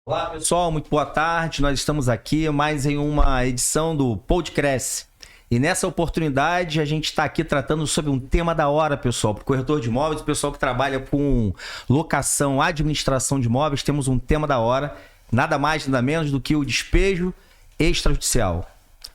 Olá pessoal, muito boa tarde. Nós estamos aqui mais em uma edição do Podcast. E nessa oportunidade a gente está aqui tratando sobre um tema da hora, pessoal. Para o corretor de imóveis, o pessoal que trabalha com locação, administração de imóveis, temos um tema da hora, nada mais, nada menos do que o despejo extrajudicial.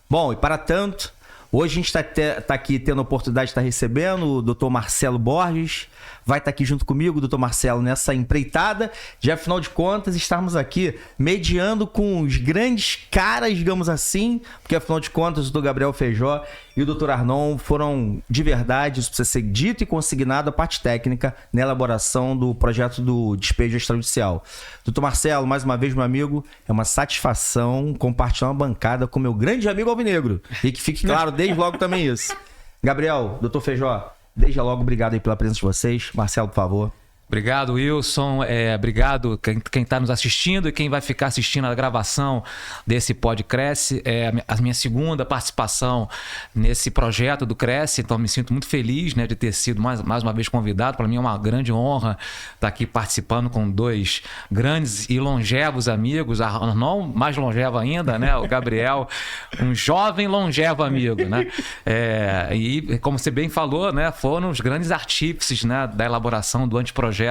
Bom, e para tanto, hoje a gente está aqui tendo a oportunidade de estar recebendo o Dr. Marcelo Borges. Vai estar aqui junto comigo, doutor Marcelo, nessa empreitada de, afinal de contas, estarmos aqui mediando com os grandes caras, digamos assim, porque, afinal de contas, o doutor Gabriel Feijó e o doutor Arnon foram, de verdade, isso precisa ser dito e consignado, a parte técnica na elaboração do projeto do despejo extrajudicial. Doutor Marcelo, mais uma vez, meu amigo, é uma satisfação compartilhar uma bancada com meu grande amigo Alvinegro. E que fique claro desde logo também isso. Gabriel, doutor Feijó, desde logo, obrigado aí pela presença de vocês. Marcelo, por favor. Obrigado, Wilson. Obrigado quem está nos assistindo e quem vai ficar assistindo a gravação desse podcast. É a minha segunda participação nesse projeto do Cresce, então me sinto muito feliz, né, de ter sido mais uma vez convidado. Para mim é uma grande honra estar aqui participando com dois grandes e longevos amigos. A Arnon, mais longevo ainda, né? O Gabriel, um jovem longevo amigo, né? E como você bem falou, né, foram os grandes artífices, né, da elaboração do anteprojeto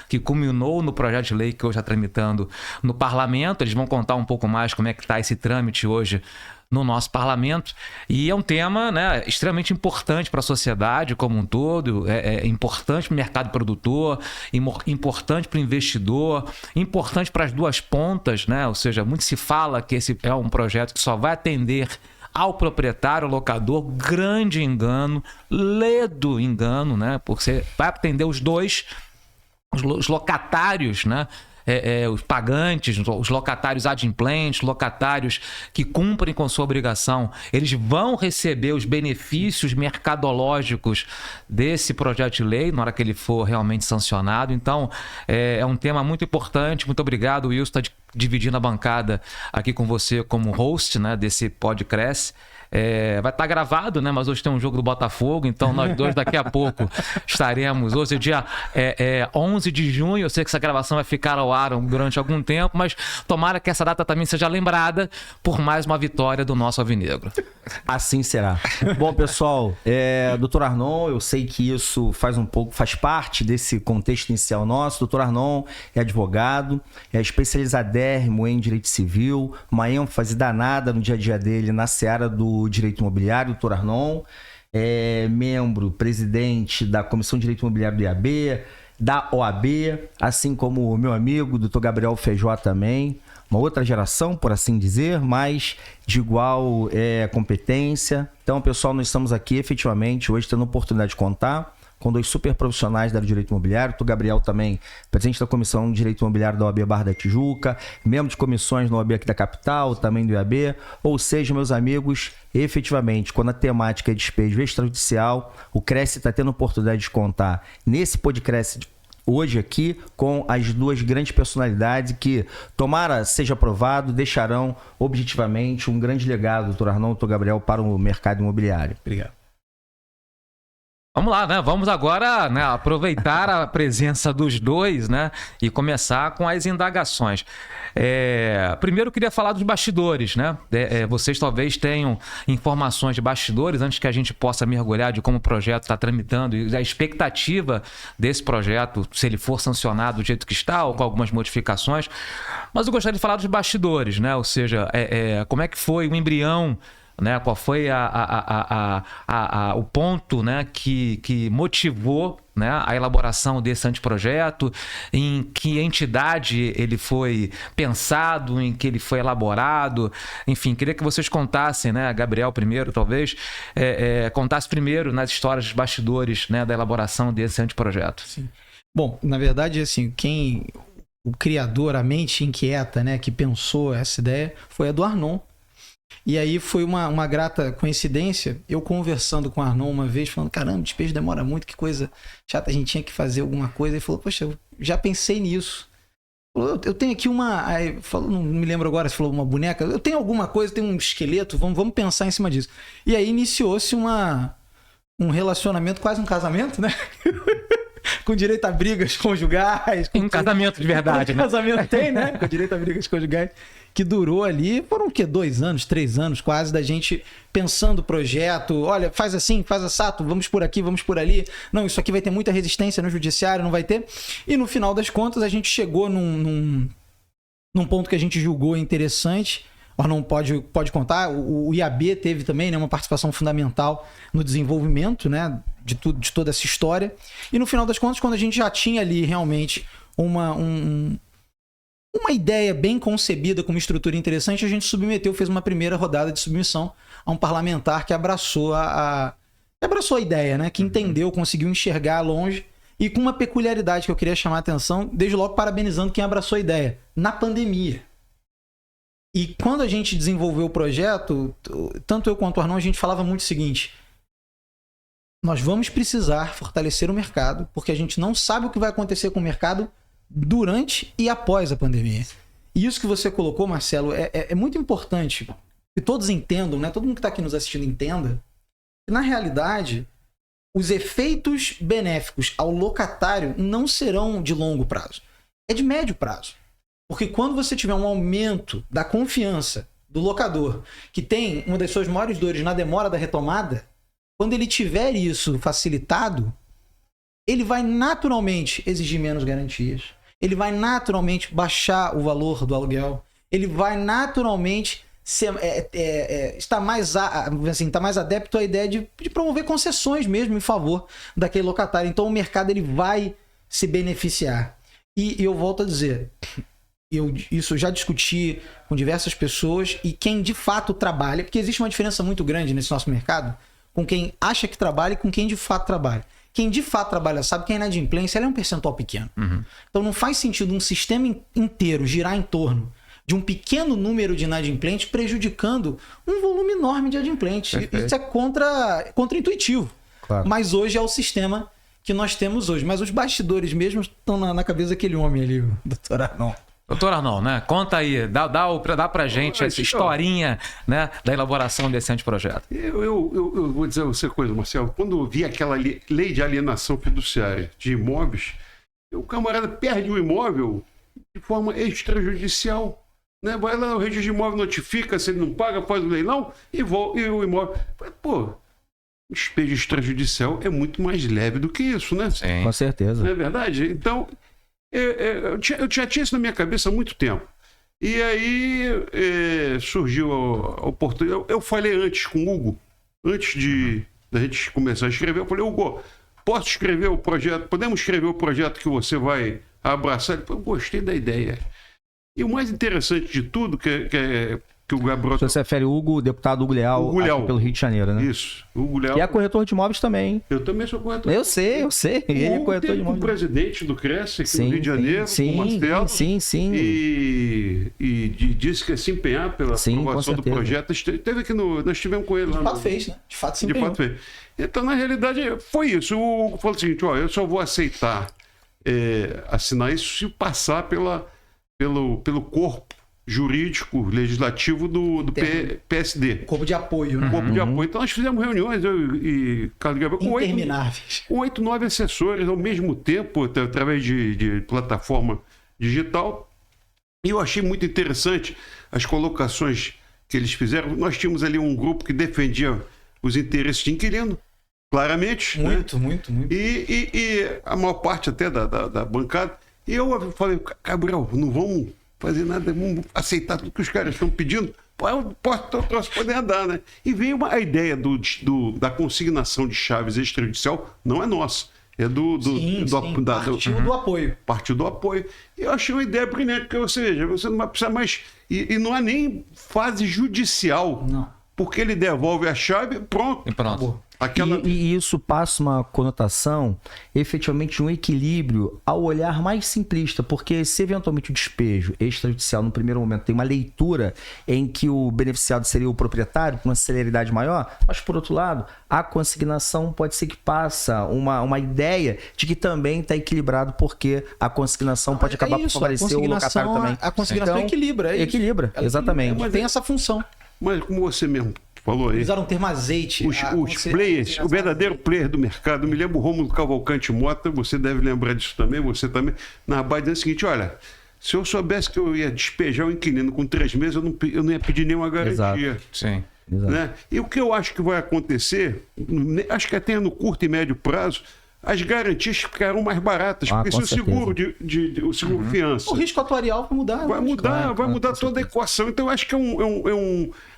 que culminou no projeto de lei que hoje está tramitando no parlamento. Eles vão contar um pouco mais como é que está esse trâmite hoje no nosso parlamento. E é um tema, né, extremamente importante para a sociedade como um todo, é importante para o mercado produtor, importante para o investidor, importante para as duas pontas, né? Ou seja, muito se fala que esse é um projeto que só vai atender ao proprietário, ao locador. Grande engano, ledo engano, né? Porque você vai atender os dois, os locatários, né? Os pagantes, os locatários adimplentes, locatários que cumprem com sua obrigação, eles vão receber os benefícios mercadológicos desse projeto de lei na hora que ele for realmente sancionado. Então, é um tema muito importante. Muito obrigado, Wilson, por estar dividindo a bancada aqui com você como host, né, desse podcast. Vai estar gravado, né? Mas hoje tem um jogo do Botafogo, então nós dois daqui a pouco estaremos. Hoje é dia 11 de junho, eu sei que essa gravação vai ficar ao ar durante algum tempo, mas tomara que essa data também seja lembrada por mais uma vitória do nosso Alvinegro. Assim será. Bom, pessoal, doutor Arnon, eu sei que isso faz parte desse contexto inicial nosso. Doutor Arnon é advogado, é especializadérrimo em direito civil, uma ênfase danada no dia a dia dele na seara do direito imobiliário. Doutor Arnon é membro, presidente da Comissão de Direito Imobiliário do IAB, da OAB, assim como o meu amigo, doutor Gabriel Feijó também. Uma outra geração, por assim dizer, mas de igual competência. Então, pessoal, nós estamos aqui efetivamente hoje tendo a oportunidade de contar com dois super profissionais da área de direito imobiliário. O Gabriel também, presidente da Comissão de Direito Imobiliário da OAB Barra da Tijuca, membro de comissões na OAB aqui da capital, também do IAB. Ou seja, meus amigos, efetivamente, quando a temática é despejo extrajudicial, o Cresce está tendo a oportunidade de contar nesse podcast hoje aqui com as duas grandes personalidades que, tomara seja aprovado, deixarão objetivamente um grande legado, doutor Arnon e doutor Gabriel, para o mercado imobiliário. Obrigado. Vamos lá, né? Vamos agora, né, aproveitar a presença dos dois, né, e começar com as indagações. Primeiro eu queria falar dos bastidores, né? Vocês talvez tenham informações de bastidores antes que a gente possa mergulhar de como o projeto está tramitando e a expectativa desse projeto, se ele for sancionado do jeito que está ou com algumas modificações. Mas eu gostaria de falar dos bastidores, né? Ou seja, como é que foi o embrião, né? Qual foi o ponto, né, que motivou, né, a elaboração desse anteprojeto, em que entidade ele foi pensado, em que ele foi elaborado. Enfim, queria que vocês contassem, né, Gabriel primeiro, talvez, contasse primeiro nas histórias dos bastidores, né, da elaboração desse anteprojeto. Sim. Bom, na verdade, assim, o criador, a mente inquieta, né, que pensou essa ideia foi a do Arnon. E aí foi uma grata coincidência, eu conversando com o Arnon uma vez, falando, caramba, despejo demora muito, que coisa chata, a gente tinha que fazer alguma coisa. Ele falou, poxa, eu já pensei nisso. Eu tenho aqui aí falou, não me lembro agora se falou uma boneca, eu tenho alguma coisa, tenho um esqueleto, vamos pensar em cima disso. E aí iniciou-se um relacionamento, quase um casamento, né? com direito a brigas conjugais. Um casamento de verdade, né? Casamento tem, né? Com direito a brigas conjugais. Que durou ali, foram o quê? 2 anos, 3 anos quase, da gente pensando o projeto. Olha, faz assim, faz assato, vamos por aqui, vamos por ali. Não, isso aqui vai ter muita resistência no judiciário, não vai ter. E no final das contas, a gente chegou num ponto que a gente julgou interessante. Não pode contar, o IAB teve também, né, uma participação fundamental no desenvolvimento, né, de toda essa história. E no final das contas, quando a gente já tinha ali realmente uma ideia bem concebida, com uma estrutura interessante, a gente fez uma primeira rodada de submissão a um parlamentar que abraçou a ideia, né? Que entendeu, conseguiu enxergar longe e com uma peculiaridade que eu queria chamar a atenção, desde logo parabenizando quem abraçou a ideia, na pandemia. E quando a gente desenvolveu o projeto, tanto eu quanto o Arnon, a gente falava muito o seguinte: nós vamos precisar fortalecer o mercado, porque a gente não sabe o que vai acontecer com o mercado durante e após a pandemia. E isso que você colocou, Marcelo, é muito importante que todos entendam, né? Todo mundo que está aqui nos assistindo entenda que, na realidade, os efeitos benéficos ao locatário não serão de longo prazo. É de médio prazo. Porque quando você tiver um aumento da confiança do locador, que tem uma das suas maiores dores na demora da retomada, quando ele tiver isso facilitado, ele vai naturalmente exigir menos garantias. Ele vai naturalmente baixar o valor do aluguel. Ele vai naturalmente estar mais adepto à ideia de promover concessões mesmo em favor daquele locatário. Então o mercado ele vai se beneficiar. E eu volto a dizer, isso eu já discuti com diversas pessoas e quem de fato trabalha, porque existe uma diferença muito grande nesse nosso mercado com quem acha que trabalha e com quem de fato trabalha. Quem de fato trabalha sabe que a inadimplência é um percentual pequeno. Uhum. Então não faz sentido um sistema inteiro girar em torno de um pequeno número de inadimplentes prejudicando um volume enorme de adimplentes. Perfeito. Isso é contra-intuitivo. Claro. Mas hoje é o sistema que nós temos hoje. Mas os bastidores mesmo estão na cabeça daquele homem ali, o doutor Arnon. Doutor Arnon, né? Conta aí, dá pra gente essa historinha, né, da elaboração desse anteprojeto. Eu vou dizer a você uma coisa, Marcelo. Quando eu vi aquela lei de alienação fiduciária de imóveis, o camarada perde o imóvel de forma extrajudicial. Né? Vai lá no registro de imóvel, notifica, se ele não paga, faz o leilão e o imóvel... Pô, despejo extrajudicial é muito mais leve do que isso, né? Sim. Com certeza. Não é verdade? Então... Eu já tinha isso na minha cabeça há muito tempo. E aí surgiu a oportunidade. Eu falei antes com o Hugo, antes da gente começar a escrever, eu falei: Hugo, posso escrever o projeto? Podemos escrever o projeto que você vai abraçar? Ele falou: eu gostei da ideia. E o mais interessante de tudo, que o Gabriel... Você refere o Hugo, deputado Hugo Leal, pelo Rio de Janeiro, né? Isso, Hugo Leal. Que é corretor de imóveis também. Eu também sou corretor. Eu sei. Ele é corretor de imóveis. O presidente do Cresce aqui no Rio de Janeiro, o Marcelo. Sim. E disse que ia se empenhar pela aprovação do projeto. Teve aqui nós estivemos com ele lá. De fato fez, né? De fato se empenhou. De fato fez. Então, na realidade, foi isso. O Hugo falou o seguinte: eu só vou aceitar assinar isso se passar pelo corpo jurídico, legislativo do PSD. Corpo de apoio, né? Corpo de apoio. Então nós fizemos reuniões, eu e Carlos Gabriel, intermináveis. Com 8, 9 assessores ao mesmo tempo, através de plataforma digital. E eu achei muito interessante as colocações que eles fizeram. Nós tínhamos ali um grupo que defendia os interesses de inquilino, claramente. Muito. E a maior parte até da bancada. E eu falei: Gabriel, não vamos fazer nada, vamos aceitar tudo que os caras estão pedindo, posso poder andar, né? E veio a ideia da consignação de chaves extrajudicial, não é nossa, é partiu do apoio. Partiu do apoio. E eu achei uma ideia brilhante, porque você não vai precisar mais... E não há nem fase judicial. Não. Porque ele devolve a chave, pronto. E pronto. E isso passa uma conotação, efetivamente, de um equilíbrio ao olhar mais simplista, porque se eventualmente o despejo extrajudicial no primeiro momento tem uma leitura em que o beneficiado seria o proprietário com uma celeridade maior, mas por outro lado, a consignação pode ser que passa uma ideia de que também está equilibrado, porque a consignação pode acabar por favorecer o locatário também. A consignação equilibra. Equilibra, exatamente. Mas tem essa função. Mas como você mesmo falou aí. Usaram o termo azeite. Os players, o verdadeiro player do mercado, eu me lembro o Rômulo Cavalcante Mota, você deve lembrar disso também, você também, na base dizendo o seguinte, olha, se eu soubesse que eu ia despejar o inquilino com 3 meses, eu não ia pedir nenhuma garantia. Exato. Sim. Né? E o que eu acho que vai acontecer, acho que até no curto e médio prazo, as garantias ficarão mais baratas, porque se o seguro o seguro fiança O risco atuarial vai mudar. vai mudar toda a equação. Então, eu acho que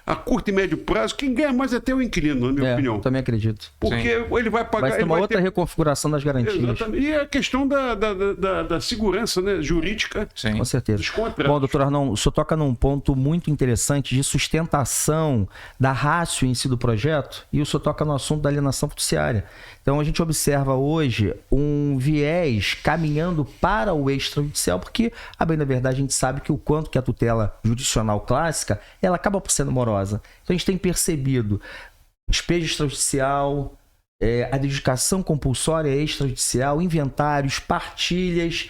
a curto e médio prazo, quem ganha mais é até o inquilino, na minha opinião. Também acredito. Porque ele vai pagar. Vai ter uma outra reconfiguração das garantias. Exatamente. E a questão da segurança, né, jurídica. Sim. Com certeza. Dos contratos. Bom, doutor Arnon, o senhor toca num ponto muito interessante de sustentação da ratio em si do projeto e o senhor toca no assunto da alienação fiduciária. Então, a gente observa hoje um viés caminhando para o extrajudicial, porque, a bem da verdade, a gente sabe que o quanto que a tutela jurisdicional clássica, ela acaba por sendo morosa. Então, a gente tem percebido despejo extrajudicial, adjudicação compulsória extrajudicial, inventários, partilhas,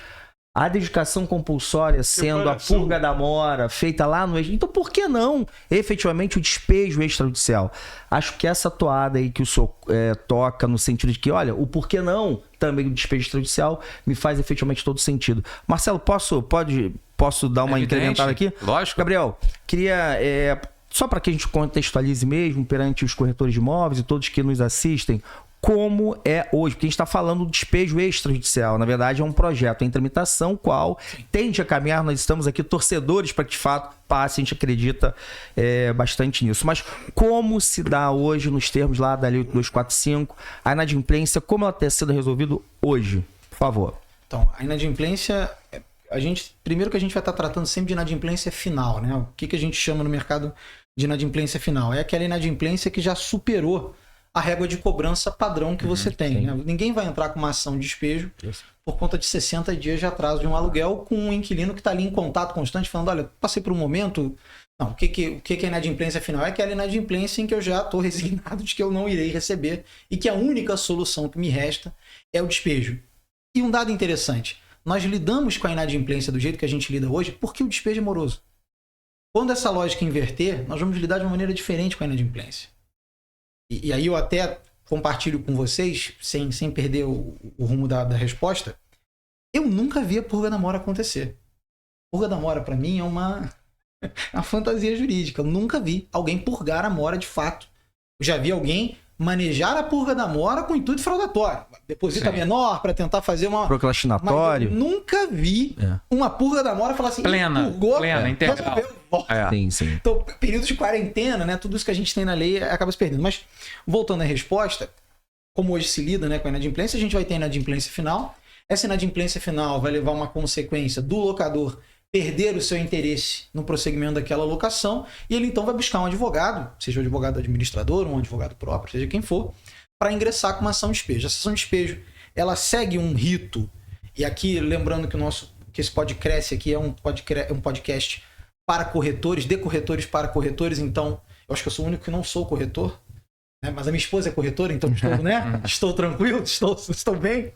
a adjudicação compulsória sendo a purga da mora feita lá no... Então, por que não, efetivamente, o despejo extrajudicial? Acho que essa toada aí que o senhor toca no sentido de que, olha, o porquê não também o despejo extrajudicial me faz efetivamente todo sentido. Marcelo, posso dar uma incrementada aqui? Lógico. Gabriel, queria... só para que a gente contextualize mesmo perante os corretores de imóveis e todos que nos assistem, como é hoje, porque a gente está falando do despejo extrajudicial. Na verdade, é um projeto em tramitação, qual tende a caminhar. Nós estamos aqui torcedores para que, de fato, passe. A gente acredita bastante nisso. Mas como se dá hoje, nos termos lá da Lei 8245, a inadimplência, como ela está sendo resolvida hoje? Por favor. Então, a inadimplência... Primeiro que a gente vai estar tratando sempre de inadimplência final, né? O que a gente chama no mercado de inadimplência final? É aquela inadimplência que já superou a régua de cobrança padrão que você tem. Né? Ninguém vai entrar com uma ação de despejo por conta de 60 dias de atraso de um aluguel com um inquilino que está ali em contato constante, falando, olha, passei por um momento... Não, o que é inadimplência final? É aquela inadimplência em que eu já estou resignado de que eu não irei receber e que a única solução que me resta é o despejo. E um dado interessante, nós lidamos com a inadimplência do jeito que a gente lida hoje porque o despejo é moroso. Quando essa lógica inverter, nós vamos lidar de uma maneira diferente com a inadimplência. E aí eu até compartilho com vocês, sem perder o rumo da resposta, eu nunca vi a purga da mora acontecer. Purga da mora, para mim, é uma fantasia jurídica. Eu nunca vi alguém purgar a mora de fato. Eu já vi alguém manejar a purga da mora com intuito fraudatório. Deposita menor para tentar fazer uma... Procrastinatório. Mas eu nunca vi uma purga da mora falar assim... Plena, integral. Sim. Então, período de quarentena, né? Tudo isso que a gente tem na lei acaba se perdendo. Mas, voltando à resposta, como hoje se lida, né, com a inadimplência, a gente vai ter a inadimplência final. Essa inadimplência final vai levar uma consequência do locador perder o seu interesse no prosseguimento daquela locação, e ele então vai buscar um advogado, seja o advogado administrador, um advogado próprio, seja quem for, para ingressar com uma ação de despejo. Essa ação de despejo, ela segue um rito, e aqui, lembrando que esse podcast aqui é um podcast para corretores, de corretores para corretores, então, eu acho que eu sou o único que não sou corretor, né? Mas a minha esposa é corretora, então estou tranquilo, estou bem.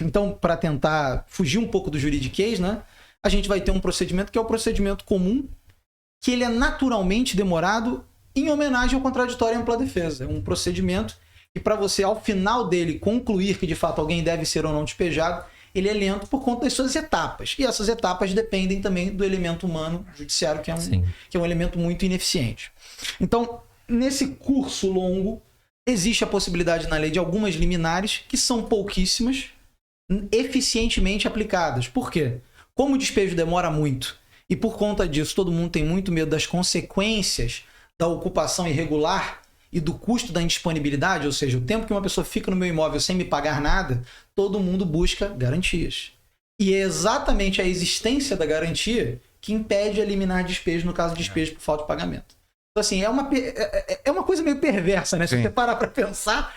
Então, para tentar fugir um pouco do juridiquês, né? A gente vai ter um procedimento que é o procedimento comum, que ele é naturalmente demorado em homenagem ao contraditório e ampla defesa. É um procedimento que, para você, ao final dele, concluir que de fato alguém deve ser ou não despejado, ele é lento por conta das suas etapas. E essas etapas dependem também do elemento humano judiciário, que é um elemento muito ineficiente. Então, nesse curso longo, existe a possibilidade na lei de algumas liminares, que são pouquíssimas, eficientemente aplicadas. Por quê? Como o despejo demora muito, e por conta disso todo mundo tem muito medo das consequências da ocupação irregular e do custo da indisponibilidade, ou seja, o tempo que uma pessoa fica no meu imóvel sem me pagar nada, todo mundo busca garantias. E é exatamente a existência da garantia que impede a liminar despejo no caso de despejo por falta de pagamento. Então, assim, é uma coisa meio perversa, né? Se você parar para pensar...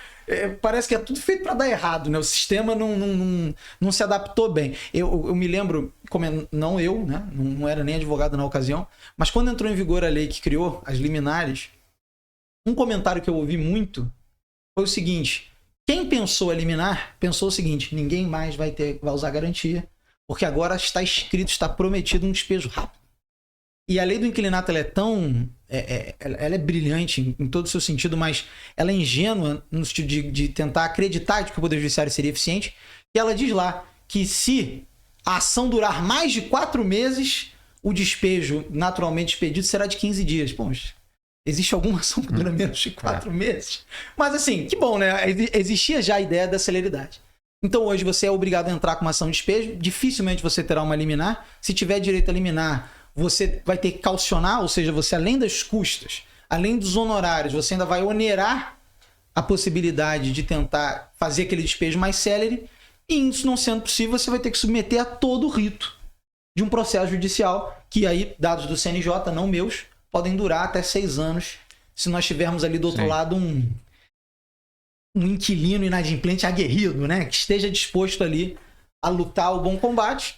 parece que é tudo feito para dar errado, né? O sistema não se adaptou bem. Eu me lembro, não eu, né? Não era nem advogado na ocasião, mas quando entrou em vigor a lei que criou as liminares, um comentário que eu ouvi muito foi o seguinte: quem pensou a liminar, pensou o seguinte: ninguém mais vai usar garantia, porque agora está escrito, está prometido um despejo rápido. E a lei do inquilinato ela é tão ela é brilhante em todo o seu sentido, mas ela é ingênua no sentido de tentar acreditar de que o Poder Judiciário seria eficiente. E ela diz lá que se a ação durar mais de 4 meses, o despejo naturalmente expedido será de 15 dias. Pô, mas existe alguma ação que dura menos de 4 meses? Mas assim, que bom, né? Existia já a ideia da celeridade. Então hoje você é obrigado a entrar com uma ação de despejo, dificilmente você terá uma liminar. Se tiver direito a liminar, você vai ter que caucionar, ou seja, você além das custas, além dos honorários, você ainda vai onerar a possibilidade de tentar fazer aquele despejo mais célere, e isso não sendo possível, você vai ter que submeter a todo o rito de um processo judicial, que aí, dados do CNJ, não meus, podem durar até 6 anos, se nós tivermos ali do outro lado um inquilino inadimplente aguerrido, né? Que esteja disposto ali a lutar o bom combate.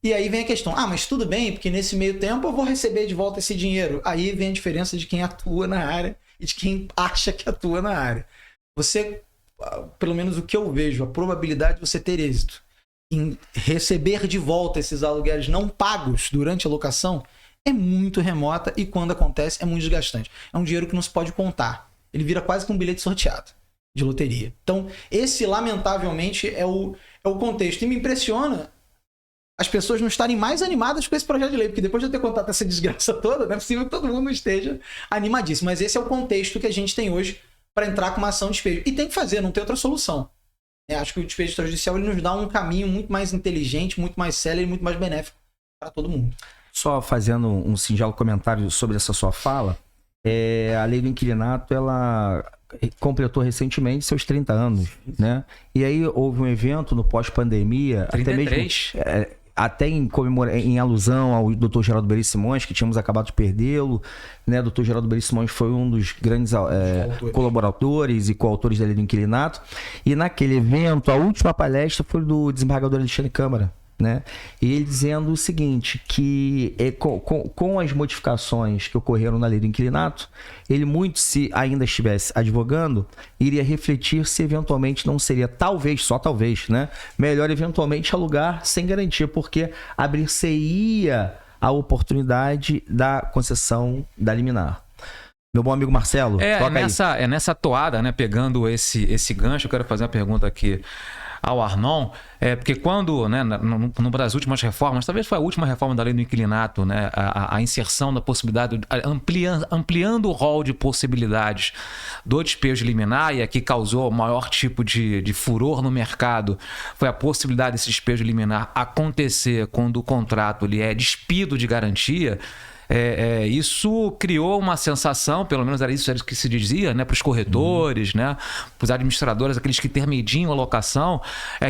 E aí vem a questão, mas tudo bem, porque nesse meio tempo eu vou receber de volta esse dinheiro. Aí vem a diferença de quem atua na área e de quem acha que atua na área. Você, pelo menos o que eu vejo, a probabilidade de você ter êxito em receber de volta esses aluguéis não pagos durante a locação é muito remota, e quando acontece é muito desgastante. É um dinheiro que não se pode contar. Ele vira quase que um bilhete sorteado de loteria. Então, esse, lamentavelmente, é o contexto. E me impressiona as pessoas não estarem mais animadas com esse projeto de lei, porque depois de eu ter contado essa desgraça toda, não é possível que todo mundo esteja animadíssimo. Mas esse é o contexto que a gente tem hoje para entrar com uma ação de despejo. E tem que fazer, não tem outra solução. Acho que o despejo extrajudicial ele nos dá um caminho muito mais inteligente, muito mais célere e muito mais benéfico para todo mundo. Só fazendo um singelo comentário sobre essa sua fala, a lei do inquilinato, ela completou recentemente seus 30 anos, né? E aí houve um evento no pós-pandemia, 33. até em alusão ao Dr. Geraldo Beris Simões, que tínhamos acabado de perdê-lo, né? O Dr. Geraldo Beris Simões foi um dos grandes colaboradores e coautores da lei do inquilinato. E naquele evento, a última palestra foi do desembargador Alexandre Câmara, né? E ele dizendo o seguinte, que com as modificações que ocorreram na lei do inquilinato, ele muito, se ainda estivesse advogando, iria refletir se eventualmente não seria, talvez, só talvez, né? Melhor eventualmente alugar sem garantia, porque abrir-se-ia a oportunidade da concessão da liminar. Meu bom amigo Marcelo, toca aí. Nessa toada, né? Pegando esse gancho, eu quero fazer uma pergunta aqui ao Arnon, porque quando, né, numa das últimas reformas, talvez foi a última reforma da lei do inquilinato, né, a inserção da possibilidade, ampliando o rol de possibilidades do despejo liminar, e aqui causou o maior tipo de furor no mercado, foi a possibilidade desse despejo liminar acontecer quando o contrato ele é despido de garantia. Isso criou uma sensação, pelo menos era isso que se dizia, né, para os corretores, né, para os administradores, aqueles que intermediam a locação,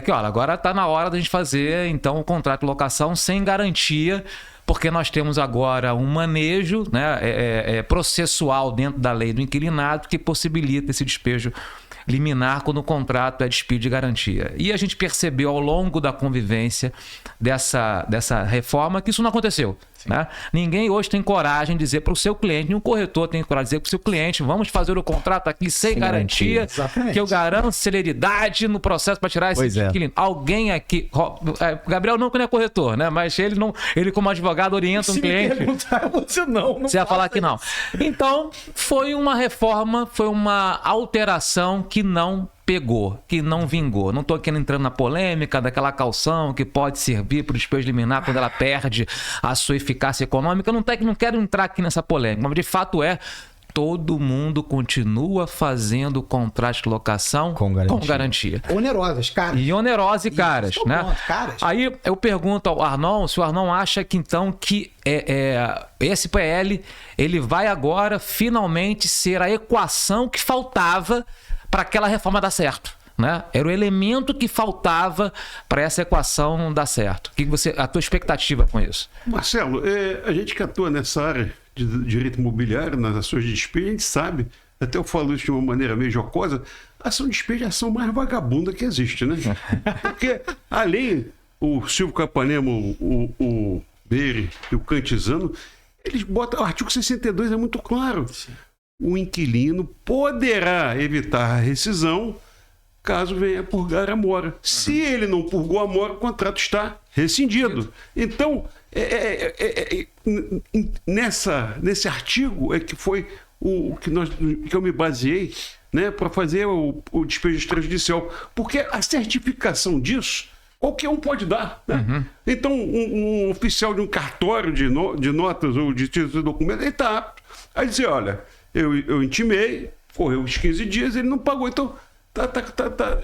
que olha, agora está na hora da gente fazer então o contrato de locação sem garantia, porque nós temos agora um manejo, né, processual dentro da lei do inquilinato que possibilita esse despejo liminar quando o contrato é despido de garantia. E a gente percebeu ao longo da convivência dessa reforma que isso não aconteceu. Né? Ninguém hoje tem coragem de dizer para o seu cliente, nenhum corretor tem coragem de dizer para o seu cliente, vamos fazer o contrato aqui sem garantia, que eu garanto celeridade no processo para tirar esse inquilino. Alguém aqui, Gabriel não é corretor, né? Mas ele como advogado orienta um cliente. Você ia falar que não. Então, foi uma reforma, foi uma alteração que não pegou, que não vingou. Não estou aqui entrando na polêmica daquela caução que pode servir para o despejo liminar quando ela perde a sua eficácia econômica. Não quero entrar aqui nessa polêmica, mas de fato todo mundo continua fazendo contrato de locação com garantia. Onerosas, caras. E onerosas e caras, né? Caras. Aí eu pergunto ao Arnon, se o Arnon acha que então que esse PL ele vai agora finalmente ser a equação que faltava para aquela reforma dar certo, né? Era o elemento que faltava para essa equação dar certo. A tua expectativa com isso? Marcelo, a gente que atua nessa área de direito imobiliário, nas ações de despejo, a gente sabe, até eu falo isso de uma maneira meio jocosa, a ação de despejo é a ação mais vagabunda que existe, né? Porque além o Silvio Capanema, o Beire e o Cantizano, eles botam, o artigo 62 é muito claro. Sim. O inquilino poderá evitar a rescisão caso venha purgar a mora. Se ele não purgou a mora, o contrato está rescindido. Então, nesse artigo é que foi que eu me baseei, né, para fazer o despejo extrajudicial, porque a certificação disso qualquer um pode dar, né? Então, um oficial de um cartório de notas ou de títulos de documentos, ele está apto a dizer, olha, eu intimei, correu os 15 dias, ele não pagou, então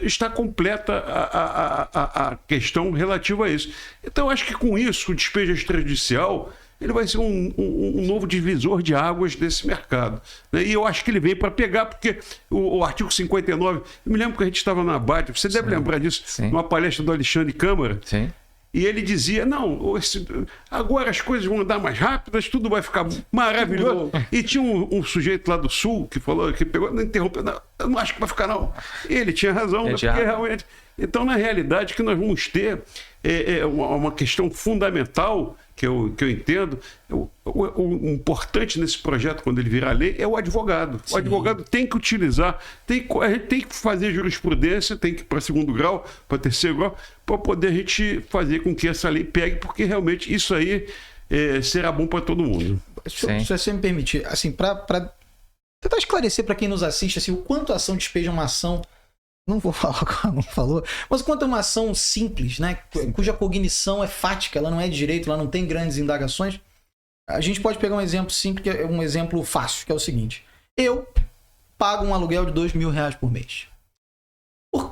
está completa a questão relativa a isso. Então, eu acho que com isso, o despejo extrajudicial, ele vai ser um novo divisor de águas desse mercado, né? E eu acho que ele veio para pegar, porque o artigo 59, eu me lembro que a gente estava na BAT, você deve lembrar disso, numa palestra do Alexandre Câmara, e ele dizia, não, agora as coisas vão andar mais rápidas, tudo vai ficar maravilhoso. E tinha um sujeito lá do Sul que falou, que pegou, não interrompeu, não, eu não acho que vai ficar não. E ele tinha razão, porque realmente... Então, na realidade, o que nós vamos ter é uma questão fundamental, que eu entendo, o importante nesse projeto, quando ele virar lei, é o advogado. Sim. O advogado tem que utilizar, a gente tem que fazer jurisprudência, tem que ir para segundo grau, para terceiro grau, para poder a gente fazer com que essa lei pegue, porque realmente isso aí será bom para todo mundo. Se você me permitir, assim, para tentar esclarecer para quem nos assiste, assim, o quanto a ação despeja uma ação, não vou falar o que ela não falou, mas quanto é uma ação simples, né, cuja cognição é fática, ela não é de direito, ela não tem grandes indagações, a gente pode pegar um exemplo simples, que é um exemplo fácil, que é o seguinte: eu pago um aluguel de R$2.000 por mês.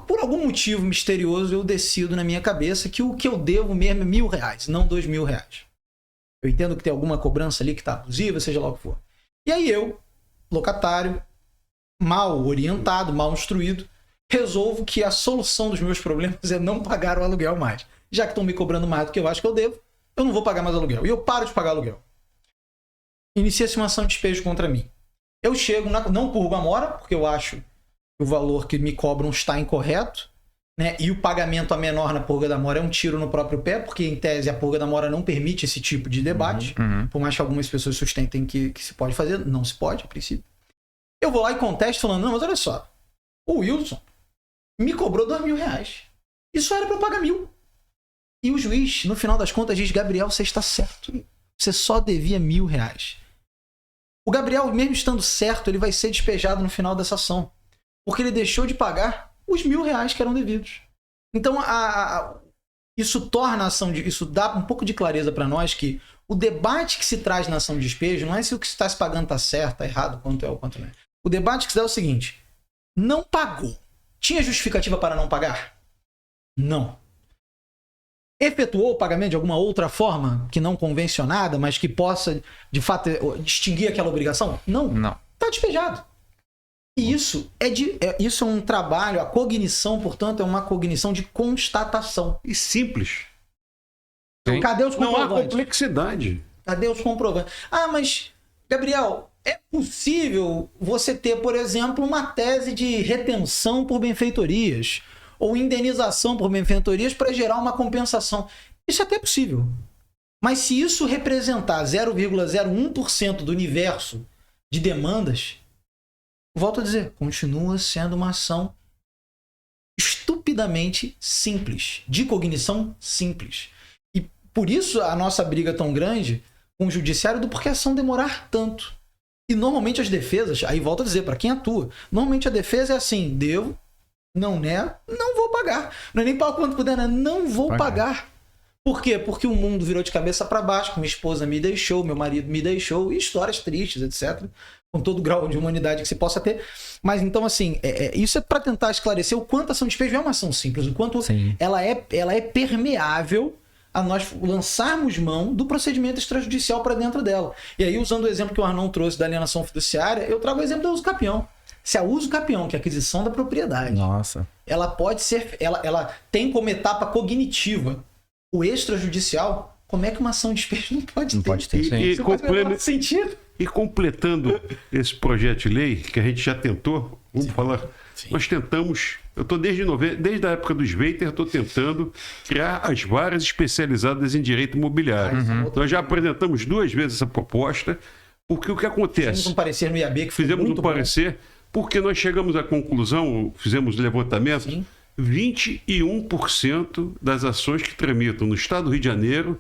Por algum motivo misterioso, eu decido na minha cabeça que o que eu devo mesmo é R$1.000, não R$2.000. Eu entendo que tem alguma cobrança ali que está abusiva, seja lá o que for. E aí eu, locatário, mal orientado, mal instruído, resolvo que a solução dos meus problemas é não pagar o aluguel mais. Já que estão me cobrando mais do que eu acho que eu devo, eu não vou pagar mais aluguel. E eu paro de pagar aluguel. Inicia-se uma ação de despejo contra mim. Eu chego, não purgo a mora, porque eu acho que o valor que me cobram está incorreto, né? E o pagamento a menor na purga da mora é um tiro no próprio pé, porque em tese a purga da mora não permite esse tipo de debate. Por mais que algumas pessoas sustentem que se pode fazer, não se pode, a princípio. Eu vou lá e contesto falando, não, mas olha só, o Wilson me cobrou R$2.000. Isso era para eu pagar 1.000. E o juiz, no final das contas, diz, Gabriel, você está certo. Você só devia R$1.000. O Gabriel, mesmo estando certo, ele vai ser despejado no final dessa ação. Porque ele deixou de pagar os R$1.000 que eram devidos. Então, isso torna a ação isso dá um pouco de clareza para nós que o debate que se traz na ação de despejo não é se o que está se pagando está certo, está errado, quanto é ou quanto não é. O debate que se dá é o seguinte: não pagou. Tinha justificativa para não pagar? Não. Efetuou o pagamento de alguma outra forma que não convencionada, mas que possa, de fato, distinguir aquela obrigação? Não. Está despejado. E isso isso é um trabalho, a cognição, portanto, é uma cognição de constatação. E simples. Então, cadê os comprovantes? Não há complexidade. Cadê os comprovantes? Ah, mas, Gabriel, é possível você ter, por exemplo, uma tese de retenção por benfeitorias ou indenização por benfeitorias para gerar uma compensação. Isso é até possível. Mas se isso representar 0,01% do universo de demandas, volto a dizer, continua sendo uma ação estupidamente simples, de cognição simples. E por isso a nossa briga tão grande com o judiciário do porquê a ação demorar tanto. E normalmente as defesas, aí volto a dizer, para quem atua, normalmente a defesa é assim, devo, não nego, não vou pagar. Não é nem pago quanto puder, né? Não vou pagar. Por quê? Porque o mundo virou de cabeça para baixo, minha esposa me deixou, meu marido me deixou, e histórias tristes, etc. Com todo o grau de humanidade que se possa ter. Mas então, assim, isso é para tentar esclarecer o quanto a ação de despejo é uma ação simples, o quanto ela é permeável a nós lançarmos mão do procedimento extrajudicial para dentro dela. E aí, usando o exemplo que o Arnon trouxe da alienação fiduciária, eu trago o exemplo do uso capião. Se a uso capião, que é a aquisição da propriedade, ela pode ser, ela tem como etapa cognitiva o extrajudicial, como é que uma ação de despejo não pode ter? Pode ter. Sentido. E completando esse projeto de lei, que a gente já tentou, vamos falar, nós tentamos, eu estou desde a época do Sveiter, estou tentando criar as varas especializadas em direito imobiliário. Nós já apresentamos 2 vezes essa proposta, porque o que acontece? Fizemos um parecer no IAB que foi Fizemos muito um parecer, porque nós chegamos à conclusão, fizemos levantamento, 21% das ações que tramitam no estado do Rio de Janeiro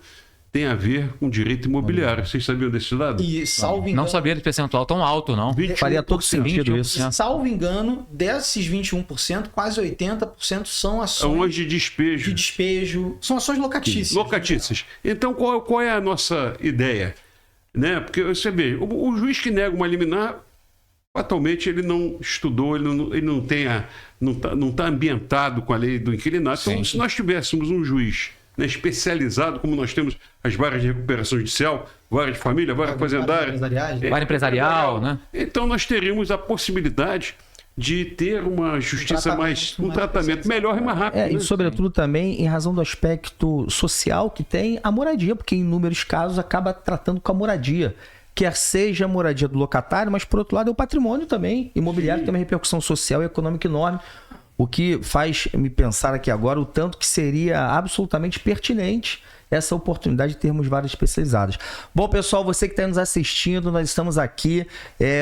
tem a ver com direito imobiliário. Vocês sabiam desse dado? E, salvo engano, Não sabia de percentual tão alto, não. 21%. Faria todo sentido isso. salvo engano, desses 21%, quase 80% são ações De despejo. de despejo. São ações locatícias. Locatícias. Então, qual é a nossa ideia? Né? Porque você vê, o juiz que nega uma liminar, atualmente ele não estudou, ele não está ambientado com a lei do inquilinato. Então, se nós tivéssemos um juiz, né, especializado, como nós temos as varas de recuperação judicial, vara de família, vara fazendária, Vara empresarial, né? então nós teríamos a possibilidade de ter uma justiça um tratamento melhor e mais rápido. E né? sobretudo também em razão do aspecto social que tem a moradia, porque em inúmeros casos acaba tratando com a moradia. Quer seja a moradia do locatário, mas por outro lado é o patrimônio também imobiliário, que tem uma repercussão social e econômica enorme. O que faz me pensar aqui agora o tanto que seria absolutamente pertinente essa oportunidade de termos varas especializadas. Bom, pessoal, você que está nos assistindo, nós estamos aqui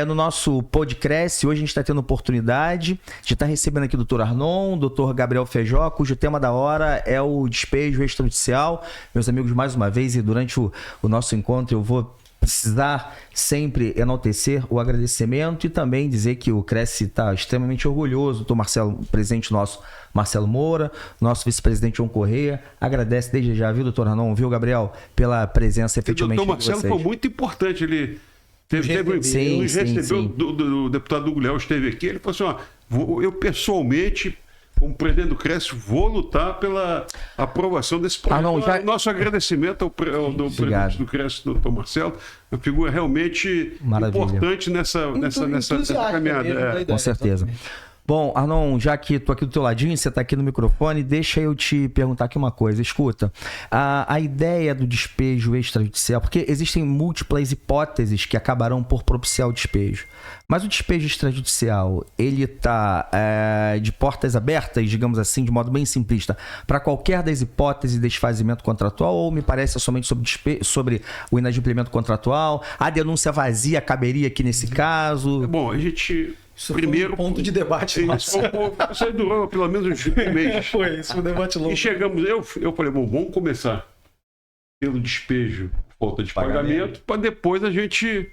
no nosso podcast. Hoje a gente está tendo oportunidade de estar recebendo aqui o Dr. Arnon, o Dr. Gabriel Feijó, cujo tema da hora é o despejo extrajudicial. Meus amigos, mais uma vez, e durante o nosso encontro eu vou precisar sempre enaltecer o agradecimento e também dizer que o Cresce está extremamente orgulhoso. O Marcelo, presidente nosso, Marcelo Moura, nosso vice-presidente João Correia, agradece desde já, viu, doutor Arnon, viu, Gabriel, pela presença efetivamente de vocês. O doutor Marcelo foi muito importante, ele recebeu do deputado Hugo Léo, esteve aqui, ele falou assim, eu pessoalmente, como presidente do Cresce, vou lutar pela aprovação desse projeto. Nosso agradecimento ao presidente do Cresce, doutor Marcelo, uma figura realmente importante nessa caminhada. Com certeza. Bom, Arnon, já que estou aqui do teu ladinho, você está aqui no microfone, deixa eu te perguntar aqui uma coisa. Escuta, a ideia do despejo extrajudicial, porque existem múltiplas hipóteses que acabarão por propiciar o despejo, mas o despejo extrajudicial, ele está de portas abertas, digamos assim, de modo bem simplista, para qualquer das hipóteses de desfazimento contratual, ou me parece somente sobre o inadimplemento contratual? A denúncia vazia caberia aqui nesse caso? Bom, a gente... Isso primeiro foi um ponto de debate. Isso durou pelo menos um mês. Foi, isso foi um debate longo. E chegamos, eu falei, bom, vamos começar pelo despejo, falta de pagamento, para depois a gente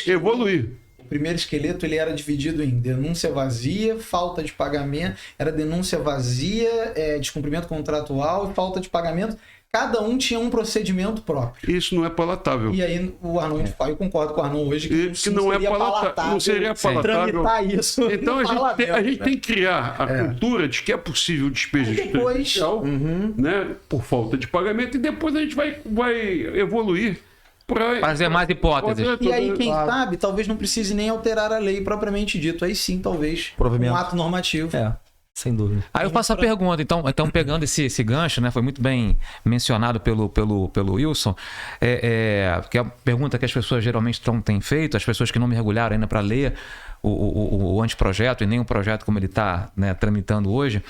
evoluir. O primeiro esqueleto ele era dividido em denúncia vazia, falta de pagamento, era denúncia vazia, descumprimento contratual e falta de pagamento. Cada um tinha um procedimento próprio. Isso não é palatável. E aí o Arnon, eu concordo com o Arnon hoje que não é palatável, não seria palatável. Isso então a gente tem que criar a cultura de que é possível o despejo extrajudicial, né, por falta de pagamento, e depois a gente vai evoluir para fazer mais hipóteses. E aí, quem sabe, talvez não precise nem alterar a lei propriamente dito. Aí sim, talvez, um ato normativo. Sem dúvida. Aí eu faço a pergunta, então pegando esse gancho, né, foi muito bem mencionado pelo Wilson, que é a pergunta que as pessoas geralmente têm feito, as pessoas que não mergulharam ainda para ler o anteprojeto e nem o projeto como ele está, né, tramitando hoje,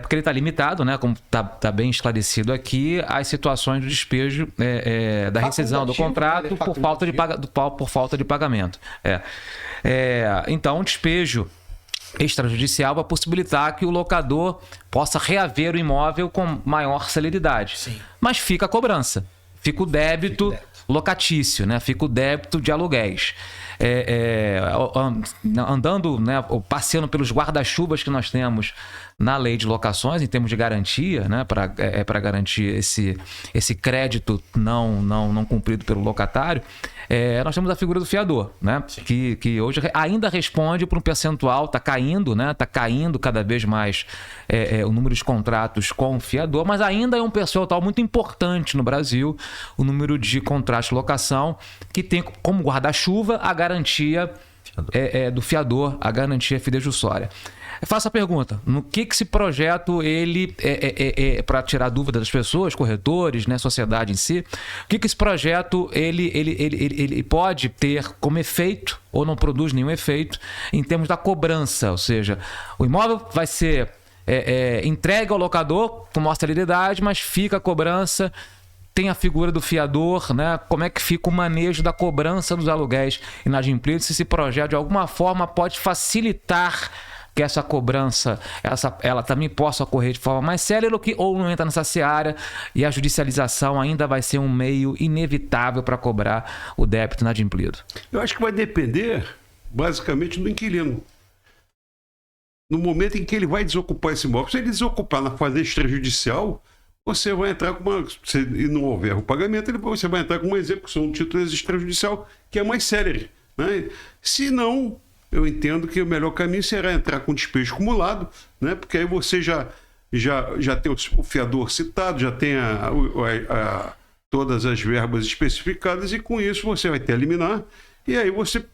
porque ele está limitado, né, como está bem esclarecido aqui, às situações do despejo da rescisão do contrato por falta de pagamento. Então, o despejo extrajudicial vai possibilitar que o locador possa reaver o imóvel com maior celeridade. Sim. Mas fica a cobrança, fica o débito locatício, né? Fica o débito de aluguéis. Andando, né, passeando pelos guarda-chuvas que nós temos na lei de locações, em termos de garantia, né, para garantir esse crédito não cumprido pelo locatário, nós temos a figura do fiador, né, que hoje ainda responde por um percentual, está caindo, né, cada vez mais o número de contratos com o fiador, mas ainda é um percentual muito importante no Brasil, o número de contratos de locação que tem como guarda-chuva a garantia do fiador, a garantia fidejussória. Faço a pergunta, no que esse projeto, ele para tirar dúvida das pessoas, corretores, né, sociedade em si, o que esse projeto ele pode ter como efeito, ou não produz nenhum efeito, em termos da cobrança, ou seja, o imóvel vai ser entregue ao locador com maior celeridade, mas fica a cobrança, tem a figura do fiador, né? Como é que fica o manejo da cobrança dos aluguéis inadimplidos, se esse projeto de alguma forma pode facilitar que essa cobrança ela também possa ocorrer de forma mais célere ou não entra nessa seara e a judicialização ainda vai ser um meio inevitável para cobrar o débito inadimplido? Eu acho que vai depender, basicamente, do inquilino. No momento em que ele vai desocupar esse imóvel, se ele desocupar na fase extrajudicial, você vai entrar com uma... Se não houver o pagamento, você vai entrar com uma execução do título extrajudicial, que é mais célere, né? Se não, eu entendo que o melhor caminho será entrar com despejo acumulado, né? Porque aí você já tem o fiador citado, já tem todas as verbas especificadas, e com isso você vai ter a liminar. E aí você,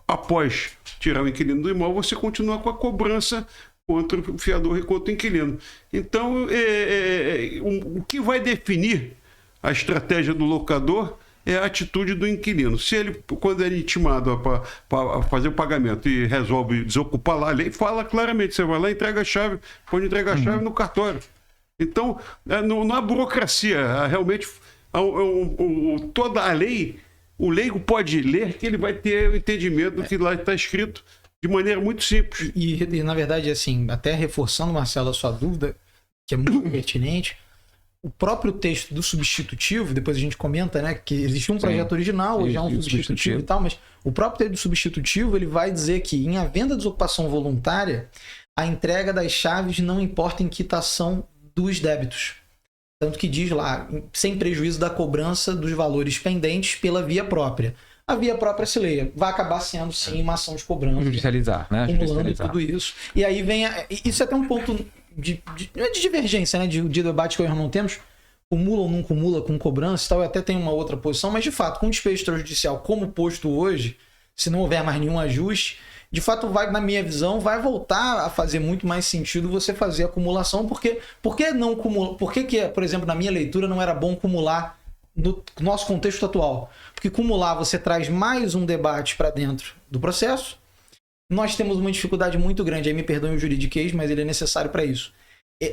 após tirar o inquilino do imóvel, você continua com a cobrança contra o fiador e contra o inquilino. Então, o que vai definir a estratégia do locador é a atitude do inquilino. Se ele, quando ele é intimado para fazer o pagamento e resolve desocupar lá, a lei fala claramente, você vai lá e entrega a chave, pode entregar a chave no cartório. Então, não há burocracia, realmente, toda a lei... O leigo pode ler que ele vai ter o entendimento do que lá está escrito de maneira muito simples. E na verdade, assim, até reforçando, Marcelo, a sua dúvida, que é muito pertinente, o próprio texto do substitutivo, depois a gente comenta, né, que existia um projeto original, já um substitutivo e tal, mas o próprio texto do substitutivo, ele vai dizer que em havendo a desocupação voluntária, a entrega das chaves não importa em quitação dos débitos. Tanto que diz lá, sem prejuízo da cobrança dos valores pendentes pela via própria. A via própria se leia, vai acabar sendo sim uma ação de cobrança. Judicializar, né? Acumulando tudo isso. E aí vem... Isso é até um ponto de divergência, né? De debate que nós não temos. Cumula ou não cumula com cobrança e tal. Eu até tenho uma outra posição, mas de fato, com despejo extrajudicial como posto hoje, se não houver mais nenhum ajuste, de fato, na minha visão, vai voltar a fazer muito mais sentido você fazer acumulação, porque por que não cumula? Por que, por exemplo, na minha leitura não era bom cumular no nosso contexto atual? Porque cumular você traz mais um debate para dentro do processo. Nós temos uma dificuldade muito grande, aí me perdoem o juridiquês, mas ele é necessário para isso.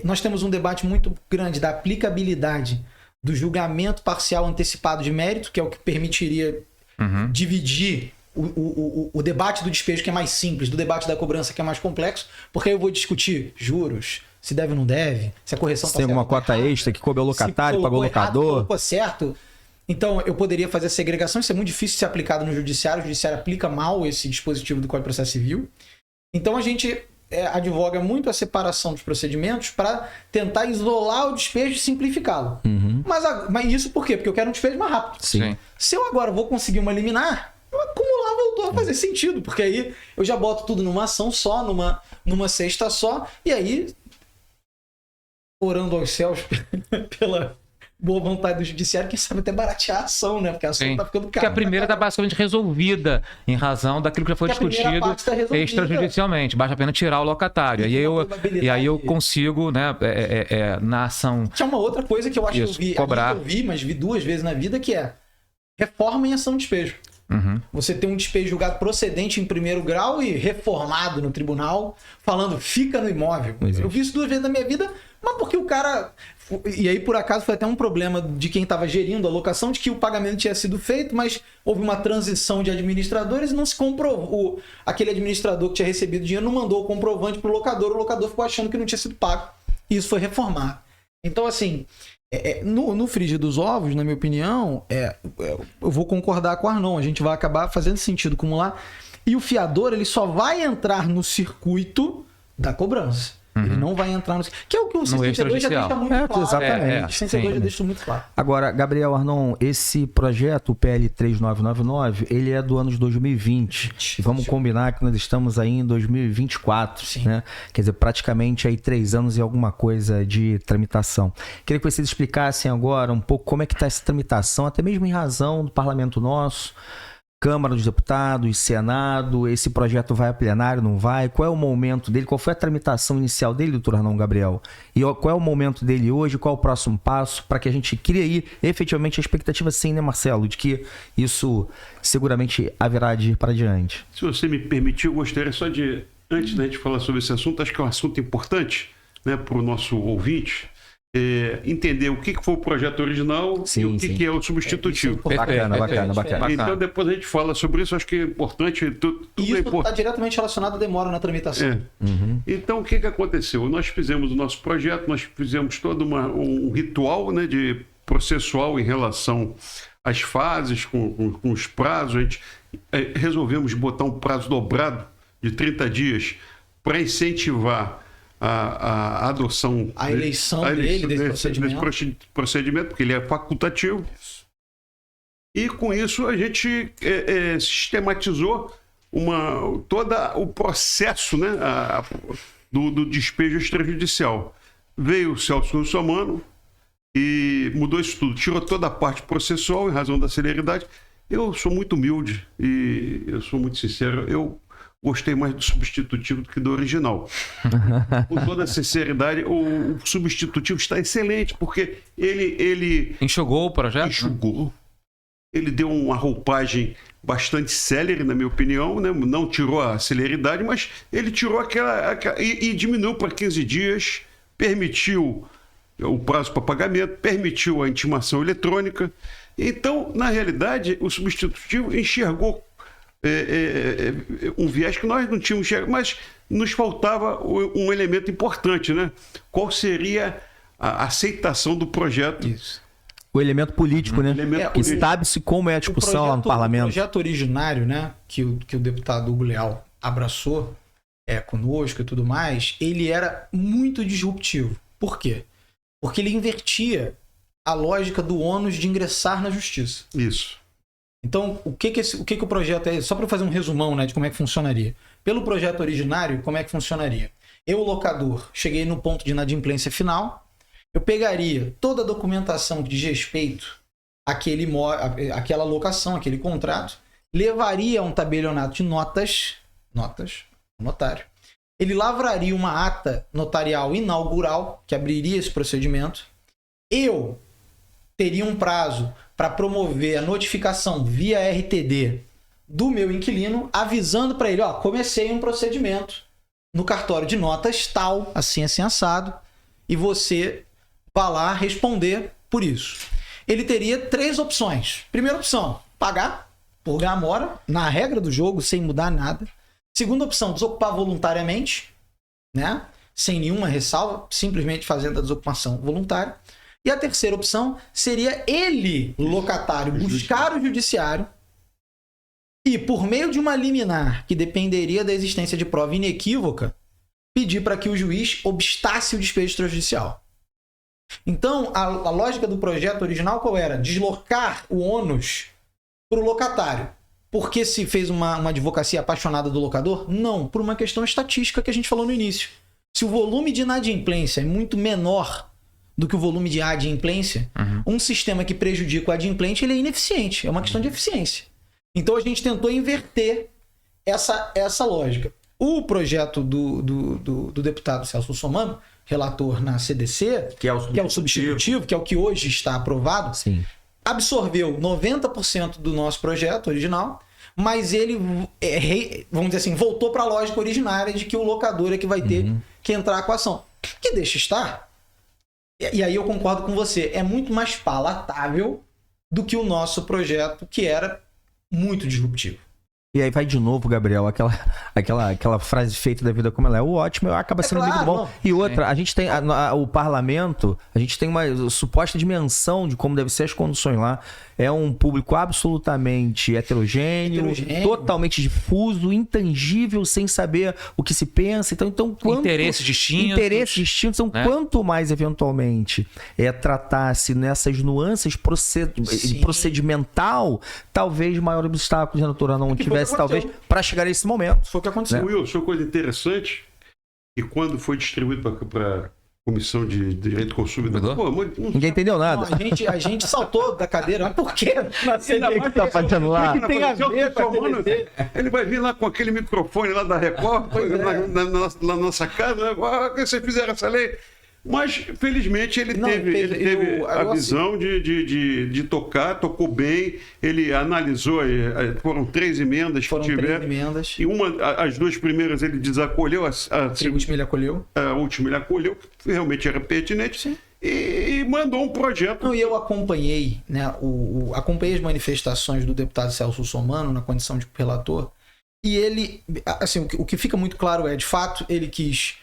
Nós temos um debate muito grande da aplicabilidade do julgamento parcial antecipado de mérito, que é o que permitiria dividir o debate do despejo, que é mais simples, do debate da cobrança, que é mais complexo, porque aí eu vou discutir juros, se deve ou não deve, se a correção se tem alguma cota extra que coube ao locatário, pagou o locador. Colocou certo. Então, eu poderia fazer a segregação, isso é muito difícil de ser aplicado no judiciário, o judiciário aplica mal esse dispositivo do Código de Processo Civil. Então, a gente advoga muito a separação dos procedimentos para tentar isolar o despejo e simplificá-lo. Mas isso por quê? Porque eu quero um despejo mais rápido. Sim. Se eu agora vou conseguir uma liminar, acumular voltou a fazer sentido, porque aí eu já boto tudo numa ação só, numa cesta só, e aí, orando aos céus pela boa vontade do judiciário, quem sabe até baratear a ação, né? Porque a ação tá ficando cara. Porque a primeira está basicamente resolvida em razão daquilo que já foi discutido extrajudicialmente. Basta apenas tirar o locatário. E aí eu consigo, né, na ação... Que é uma outra coisa que eu acho isso, que eu vi, cobrar. mas vi 2 vezes na vida, que é reforma em ação de despejo. Você tem um despejo julgado procedente em primeiro grau e reformado no tribunal, falando fica no imóvel. Eu vi isso 2 vezes na minha vida, mas porque o cara... E aí, por acaso, foi até um problema de quem estava gerindo a locação, de que o pagamento tinha sido feito, mas houve uma transição de administradores e não se comprovou. Aquele administrador que tinha recebido dinheiro não mandou o comprovante para o locador ficou achando que não tinha sido pago. E isso foi reformado. Então, assim... No frigir dos ovos, na minha opinião, eu vou concordar com o Arnon. A gente vai acabar fazendo sentido acumular. E o fiador, ele só vai entrar no circuito da cobrança. Ele não vai entrar no... Que é o que o 62 já deixa muito claro. Exatamente. O 62 já deixa muito claro. Agora, Gabriel, Arnon, esse projeto, o PL 3999, ele é do ano de 2020. E vamos combinar que nós estamos aí em 2024, né? Quer dizer, praticamente aí 3 anos e alguma coisa de tramitação. Queria que vocês explicassem agora um pouco como é que está essa tramitação, até mesmo em razão do parlamento nosso, Câmara dos Deputados, Senado, esse projeto vai a plenário, não vai? Qual é o momento dele? Qual foi a tramitação inicial dele, doutor Arnon Gabriel? E qual é o momento dele hoje? Qual é o próximo passo para que a gente crie aí efetivamente a expectativa, sim, né, Marcelo, de que isso seguramente haverá de ir para adiante? Se você me permitir, eu gostaria só de, antes da gente falar sobre esse assunto, acho que é um assunto importante, né, para o nosso ouvinte, entender o que foi o projeto original Sim, e o que é o substitutivo. Bacana. Então depois a gente fala sobre isso, acho que é importante. Tudo E é isso importante. está diretamente relacionado à demora na tramitação. Então, o que aconteceu? Nós fizemos o nosso projeto, nós fizemos todo um ritual, né, de processual em relação às fases, com os prazos. A gente resolvemos botar um prazo dobrado de 30 dias para incentivar a adoção... A eleição desse procedimento, porque ele é facultativo. E, com isso, a gente sistematizou todo o processo, né, do despejo extrajudicial. Veio o Celso Russomano e mudou isso tudo. Tirou toda a parte processual em razão da celeridade. Eu sou muito humilde e eu sou muito sincero. Eu gostei mais do substitutivo do que do original. Com toda a sinceridade, o substitutivo está excelente, porque ele Enxugou o projeto? enxugou. Ele deu uma roupagem bastante célere, na minha opinião, né? Não tirou a celeridade, mas ele tirou e diminuiu para 15 dias, permitiu o prazo para pagamento, permitiu a intimação eletrônica. Então, na realidade, o substitutivo enxergou um viés que nós não tínhamos enxergado, mas nos faltava um elemento importante, né? Qual seria a aceitação do projeto? Isso. O elemento político, né? Que sabe-se como é a discussão lá no parlamento. O projeto originário, né, que o deputado Hugo Leal abraçou conosco e tudo mais, ele era muito disruptivo. Por quê? Porque ele invertia a lógica do ônus de ingressar na justiça. Isso. Então, o que o projeto é? Só para fazer um resumão, né, de como é que funcionaria. Pelo projeto originário, como é que funcionaria? Eu, locador, cheguei no ponto de inadimplência final, eu pegaria toda a documentação que diz respeito àquela locação, aquele contrato, levaria a um tabelionato de notas, o notário. Ele lavraria uma ata notarial inaugural, que abriria esse procedimento. Eu teria um prazo para promover a notificação via RTD do meu inquilino, avisando para ele, comecei um procedimento no cartório de notas tal, assim assado, e você vai lá responder por isso. Ele teria 3 opções. Primeira opção, pagar por gamora, na regra do jogo, sem mudar nada. Segunda opção, desocupar voluntariamente, né? Sem nenhuma ressalva, simplesmente fazendo a desocupação voluntária. E a terceira opção seria ele, locatário, buscar o judiciário e, por meio de uma liminar que dependeria da existência de prova inequívoca, pedir para que o juiz obstasse o despejo extrajudicial. Então, a lógica do projeto original qual era? Deslocar o ônus para o locatário. Porque se fez uma advocacia apaixonada do locador? Não, por uma questão estatística que a gente falou no início. Se o volume de inadimplência é muito menor do que o volume de adimplência, um sistema que prejudica o adimplente ele é ineficiente. É uma questão de eficiência. Então a gente tentou inverter essa lógica. O projeto do deputado Celso Russomano, relator na CDC, que é o substitutivo, que é o que hoje está aprovado, sim, absorveu 90% do nosso projeto original, mas ele, vamos dizer assim, voltou para a lógica originária de que o locador é que vai ter que entrar com a ação. Que deixa estar. E aí eu concordo com você, é muito mais palatável do que o nosso projeto, que era muito disruptivo. E aí vai de novo, Gabriel, aquela frase feita da vida como ela é. O ótimo acaba sendo muito bom. E outra, a gente tem o parlamento, a gente tem uma suposta dimensão de como devem ser as condições lá. É um público absolutamente heterogêneo, totalmente difuso, intangível, sem saber o que se pensa. Então interesses distintos. Então, quanto mais eventualmente tratasse nessas nuances procedimental, talvez maior obstáculo de natural não tivesse, talvez, para chegar a esse momento. Foi o que aconteceu. Wilson, uma coisa interessante, e quando foi distribuído para Comissão de Direito do Consumidor. Ninguém entendeu nada. Não, a gente saltou da cadeira. Mas por quê? O que tá fazendo lá? Que tem a ver com a CDC? Ele vai vir lá com aquele microfone lá da Record, na nossa casa. O que vocês fizeram essa lei? Mas, felizmente, ele teve a visão de tocar, tocou bem, ele analisou, foram 3 emendas que tiveram. 3 emendas. E as 2 primeiras ele desacolheu, a última ele acolheu. A última ele acolheu, que realmente era pertinente. Sim. e mandou um projeto. Não, e eu acompanhei, né, acompanhei as manifestações do deputado Celso Russomano na condição de relator, e ele, assim, o que fica muito claro é, de fato, ele quis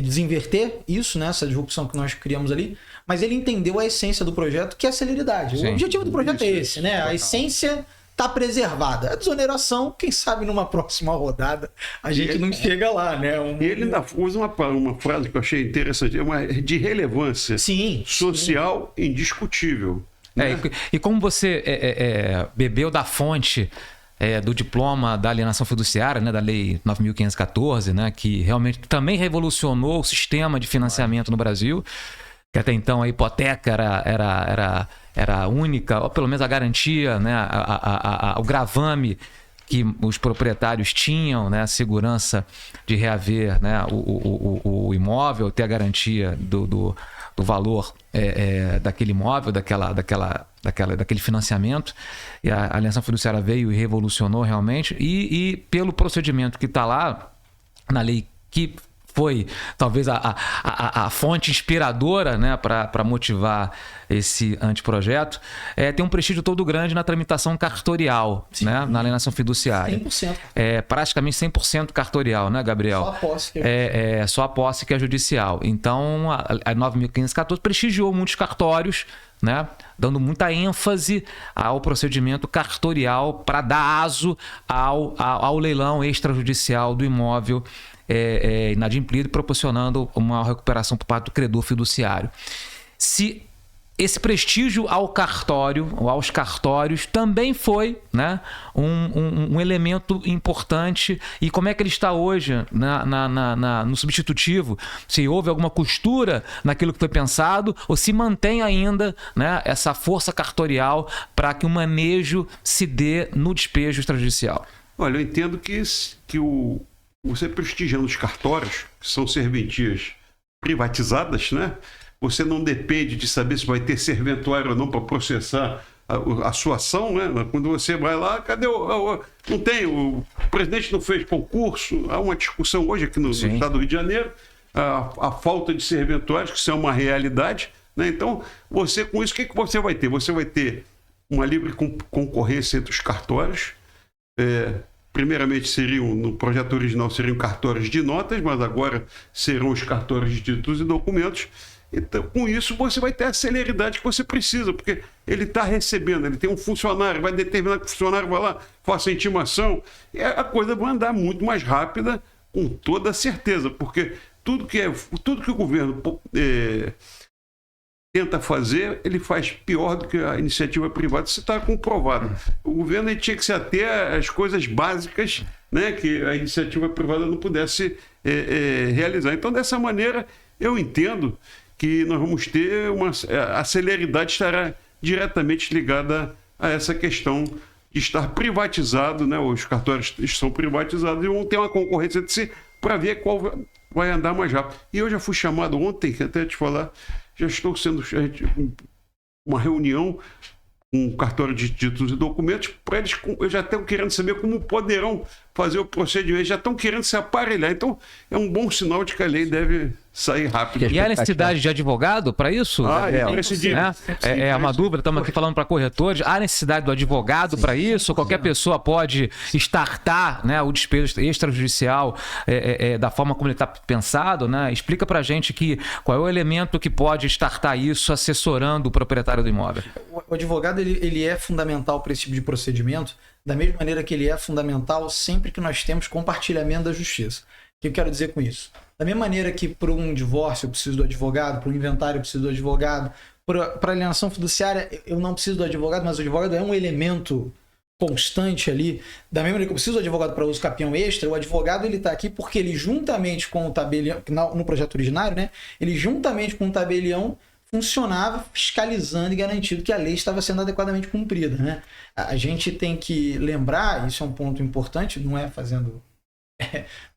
desinverter isso, né, essa disrupção que nós criamos ali, mas ele entendeu a essência do projeto, que é a celeridade. Sim. O objetivo do projeto é esse, né? A essência está preservada. A desoneração, quem sabe numa próxima rodada a gente não chega lá, né? E ele ainda usa uma frase que eu achei interessante, de relevância social indiscutível. Né? E como você bebeu da fonte do diploma da alienação fiduciária, né, da Lei 9.514, né, que realmente também revolucionou o sistema de financiamento no Brasil, que até então a hipoteca era única, ou pelo menos a garantia, né, o gravame que os proprietários tinham, né, a segurança de reaver, né, o imóvel, ter a garantia do valor daquele imóvel, daquele financiamento. E a alienação fiduciária veio e revolucionou realmente. E pelo procedimento que está lá na lei, que foi talvez a fonte inspiradora, né, para motivar esse anteprojeto, tem um prestígio todo grande na tramitação cartorial, né, na alienação fiduciária. 100%. Praticamente 100% cartorial, né, Gabriel? Só a posse. Só a posse que é judicial. Então, a 9.514 prestigiou muitos cartórios, né, dando muita ênfase ao procedimento cartorial para dar aso ao leilão extrajudicial do imóvel inadimplido, proporcionando uma recuperação por parte do credor fiduciário. Se esse prestígio ao cartório, ou aos cartórios, também foi, né, um elemento importante. E como é que ele está hoje no substitutivo? Se houve alguma costura naquilo que foi pensado, ou se mantém ainda, né, essa força cartorial para que o manejo se dê no despejo extrajudicial? Olha, eu entendo que você prestigiando os cartórios, que são serventias privatizadas, né? Você não depende de saber se vai ter serventuário ou não para processar a sua ação, né? Quando você vai lá, cadê não tem, o presidente não fez concurso, há uma discussão hoje aqui no estado do Rio de Janeiro, a falta de serventuários, que isso é uma realidade, né? Então, você com isso, o que você vai ter? Você vai ter uma livre concorrência entre os cartórios. Primeiramente no projeto original seriam cartórios de notas, mas agora serão os cartórios de títulos e documentos. Então, com isso, você vai ter a celeridade que você precisa, porque ele está recebendo, ele tem um funcionário, vai determinar que o funcionário vai lá, faça a intimação, e a coisa vai andar muito mais rápida, com toda certeza, porque tudo que o governo tenta fazer, ele faz pior do que a iniciativa privada, isso está comprovado. O governo tinha que se ater às coisas básicas, né, que a iniciativa privada não pudesse realizar. Então, dessa maneira, eu entendo que nós vamos ter a celeridade estará diretamente ligada a essa questão de estar privatizado, né? Os cartórios estão privatizados e vão ter uma concorrência de si para ver qual vai andar mais rápido. E eu já fui chamado ontem, até te falar, já estou sendo uma reunião com o cartório de títulos e documentos, para eles já estão querendo saber como poderão fazer o procedimento, já estão querendo se aparelhar. Então, é um bom sinal de que a lei deve sair rápido. E há necessidade de advogado para isso? É uma dúvida, estamos aqui falando para corretores. Há necessidade do advogado para isso? Qualquer pessoa pode startar, né, o despejo extrajudicial da forma como ele está pensado, né? Explica para a gente qual é o elemento que pode startar isso assessorando o proprietário do imóvel. O advogado ele é fundamental para esse tipo de procedimento, da mesma maneira que ele é fundamental sempre que nós temos compartilhamento da justiça. O que eu quero dizer com isso? Da mesma maneira que para um divórcio eu preciso do advogado, para um inventário eu preciso do advogado, para alienação fiduciária eu não preciso do advogado, mas o advogado é um elemento constante ali. Da mesma maneira que eu preciso do advogado para uso capião extra, o advogado ele está aqui porque ele juntamente com o tabelião, no projeto originário, né, ele juntamente com o tabelião funcionava fiscalizando e garantindo que a lei estava sendo adequadamente cumprida, né? A gente tem que lembrar, isso é um ponto importante, não é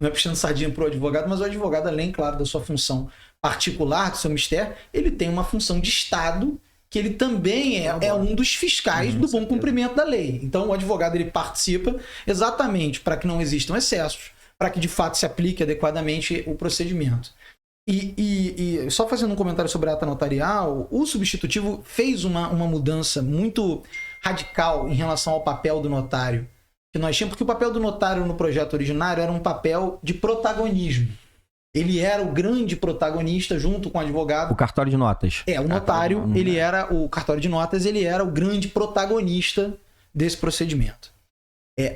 puxando sardinha para o advogado, mas o advogado, além, claro, da sua função particular, do seu mistério, ele tem uma função de Estado, que ele também é um dos fiscais do bom cumprimento da lei. Então, o advogado ele participa exatamente para que não existam excessos, para que de fato se aplique adequadamente o procedimento. E só fazendo um comentário sobre a ata notarial, o substitutivo fez uma mudança muito radical em relação ao papel do notário que nós tínhamos, porque o papel do notário no projeto originário era um papel de protagonismo. Ele era o grande protagonista junto com o advogado. O cartório de notas. O notário, o cartório de notas, ele era o grande protagonista desse procedimento.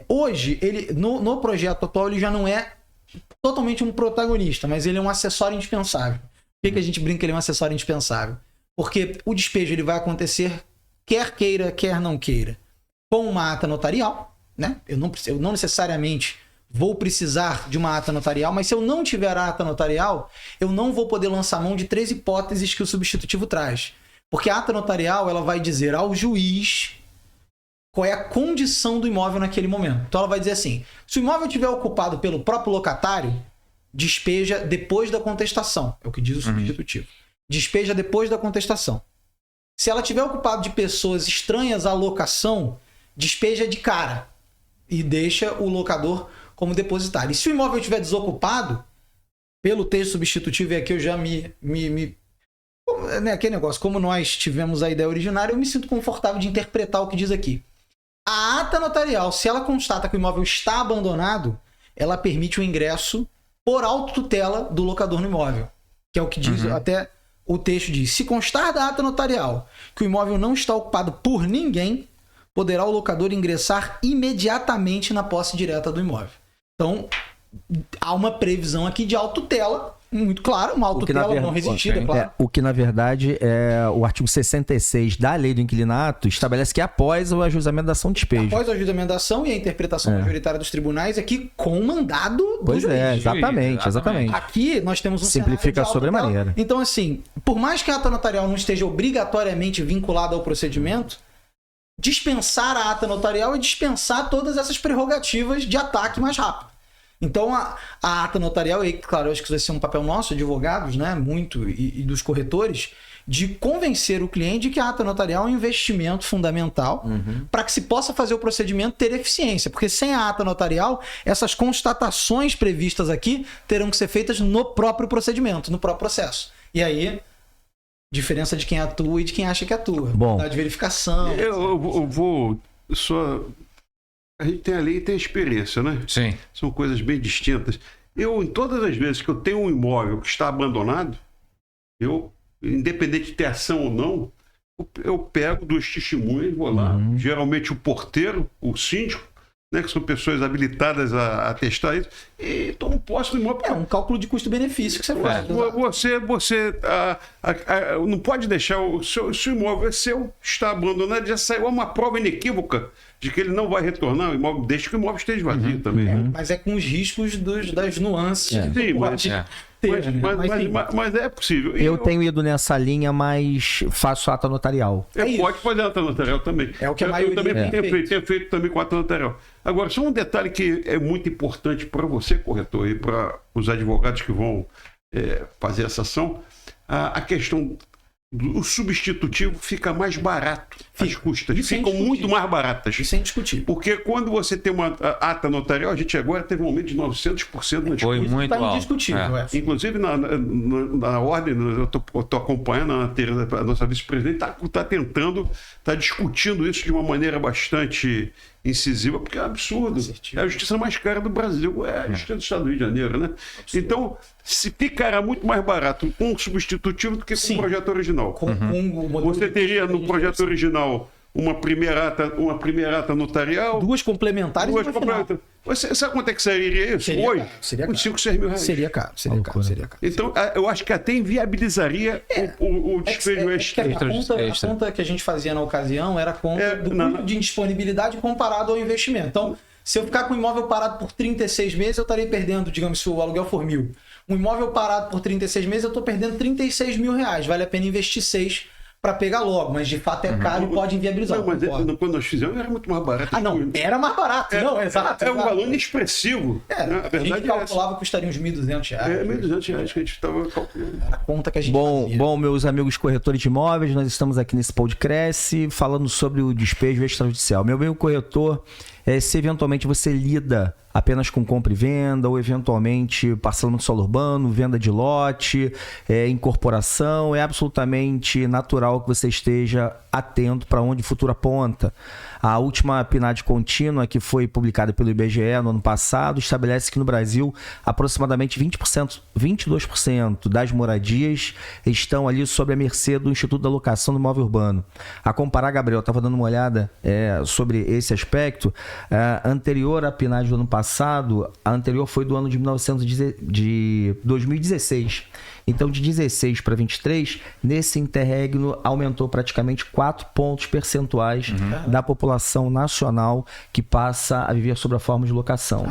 Hoje, no projeto atual, ele já não é totalmente um protagonista, mas ele é um acessório indispensável. Por que a gente brinca que ele é um acessório indispensável? Porque o despejo ele vai acontecer quer queira, quer não queira, com uma ata notarial, né? Eu não necessariamente vou precisar de uma ata notarial, mas se eu não tiver a ata notarial, eu não vou poder lançar mão de 3 hipóteses que o substitutivo traz. Porque a ata notarial ela vai dizer ao juiz qual é a condição do imóvel naquele momento. Então ela vai dizer assim, se o imóvel estiver ocupado pelo próprio locatário, despeja depois da contestação. É o que diz o substitutivo. Despeja depois da contestação. Se ela estiver ocupada de pessoas estranhas à locação, despeja de cara e deixa o locador como depositário. E se o imóvel estiver desocupado, pelo texto substitutivo, e aqui eu já aquele negócio, como nós tivemos a ideia originária, eu me sinto confortável de interpretar o que diz aqui. A ata notarial, se ela constata que o imóvel está abandonado, ela permite o ingresso por autotutela do locador no imóvel. Que é o que diz até o texto diz. Se constar da ata notarial que o imóvel não está ocupado por ninguém, poderá o locador ingressar imediatamente na posse direta do imóvel. Então, há uma previsão aqui de autotutela, muito claro, uma autotela não resistida, é claro. O que, na verdade, é o artigo 66 da Lei do Inquilinato estabelece que após o ajuizamento da ação de despejo. Após o ajuizamento da ação e a interpretação majoritária dos tribunais, aqui com mandado do juiz. Exatamente. Aqui nós temos um simplifica sobremaneira. Então, assim, por mais que a ata notarial não esteja obrigatoriamente vinculada ao procedimento, dispensar a ata notarial é dispensar todas essas prerrogativas de ataque mais rápido. Então, a ata notarial, e claro, eu acho que isso vai ser um papel nosso, advogados, né, muito, e dos corretores, de convencer o cliente de que a ata notarial é um investimento fundamental para que se possa fazer o procedimento ter eficiência. Porque sem a ata notarial, essas constatações previstas aqui terão que ser feitas no próprio procedimento, no próprio processo. E aí, diferença de quem atua e de quem acha que atua. Bom, de verificação. Eu vou só... A gente tem a lei e tem a experiência, né? Sim. São coisas bem distintas. Em todas as vezes que eu tenho um imóvel que está abandonado, independente de ter ação ou não, eu pego 2 testemunhas, vou lá. Geralmente o porteiro, o síndico, né, que são pessoas habilitadas a atestar isso, e tomo posse do imóvel. É um cálculo de custo-benefício que você faz. Você não pode deixar, se o imóvel é seu, está abandonado, já saiu uma prova inequívoca de que ele não vai retornar o imóvel, desde que o imóvel esteja vazio também. Né? Mas é com os riscos das nuances. Sim, mas é possível. Eu tenho ido nessa linha, mas faço ata notarial. Pode fazer ata notarial também. É o que a maioria tenho feito também com ata notarial. Agora, só um detalhe que é muito importante para você, corretor, e para os advogados que vão fazer essa ação, a questão do substitutivo fica mais barato. As custas ficam muito mais baratas. Isso é indiscutível. Porque quando você tem uma ata notarial, a gente agora teve um aumento de 900% na Foi muito alto. Indiscutível. Inclusive, na ordem, eu estou acompanhando a nossa vice-presidente, está tentando, está discutindo isso de uma maneira bastante incisiva, porque é absurdo. É a justiça mais cara do Brasil, é a justiça do Estado do Rio de Janeiro, né? Absurdo. Então, se ficará muito mais barato com o substitutivo do que com o projeto original. Você teria no projeto original uma primeira ata notarial. 2 complementares. Você sabe quanto é que sairia isso? Hoje? Seria uns 5, 6 mil reais. Seria caro. Então, eu acho que até inviabilizaria o despejo extra. A conta que a gente fazia na ocasião era a conta do custo de indisponibilidade comparado ao investimento. Então, se eu ficar com o imóvel parado por 36 meses, eu estaria perdendo, digamos, se o aluguel for 1.000. Um imóvel parado por 36 meses, eu estou perdendo 36 mil reais. Vale a pena investir 6 para pegar logo, mas de fato é caro e pode inviabilizar. Não, mas quando nós fizemos era muito mais barato. Era mais barato. Exato. É um valor inexpressivo. A gente calculava que custaria uns R$1.200. R$1.200 que a gente estava calculando. Era a conta que a gente fazia. Bom, meus amigos corretores de imóveis, nós estamos aqui nesse podcast falando sobre o despejo extrajudicial. Meu amigo corretor se eventualmente você lida apenas com compra e venda, ou eventualmente parcelamento de solo urbano, venda de lote, incorporação, é absolutamente natural que você esteja atento para onde o futuro aponta. A última PNAD contínua, que foi publicada pelo IBGE no ano passado, estabelece que no Brasil aproximadamente 20%, 22% das moradias estão ali sob a mercê do Instituto da Locação do Imóvel Urbano. A comparar, Gabriel, eu estava dando uma olhada sobre esse aspecto, anterior à PNAD do ano passado, a anterior foi do ano de 2016. Então, de 16 para 23, nesse interregno aumentou praticamente 4 pontos percentuais da população nacional que passa a viver sob a forma de locação.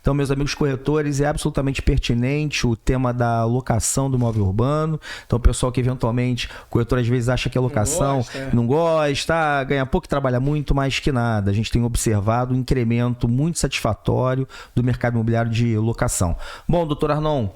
Então, meus amigos corretores, é absolutamente pertinente o tema da locação do imóvel urbano. Então, o pessoal que eventualmente, o corretor às vezes acha que a locação não gosta, ganha pouco e trabalha muito, mais que nada. A gente tem observado um incremento muito satisfatório do mercado imobiliário de locação. Bom, doutor Arnon,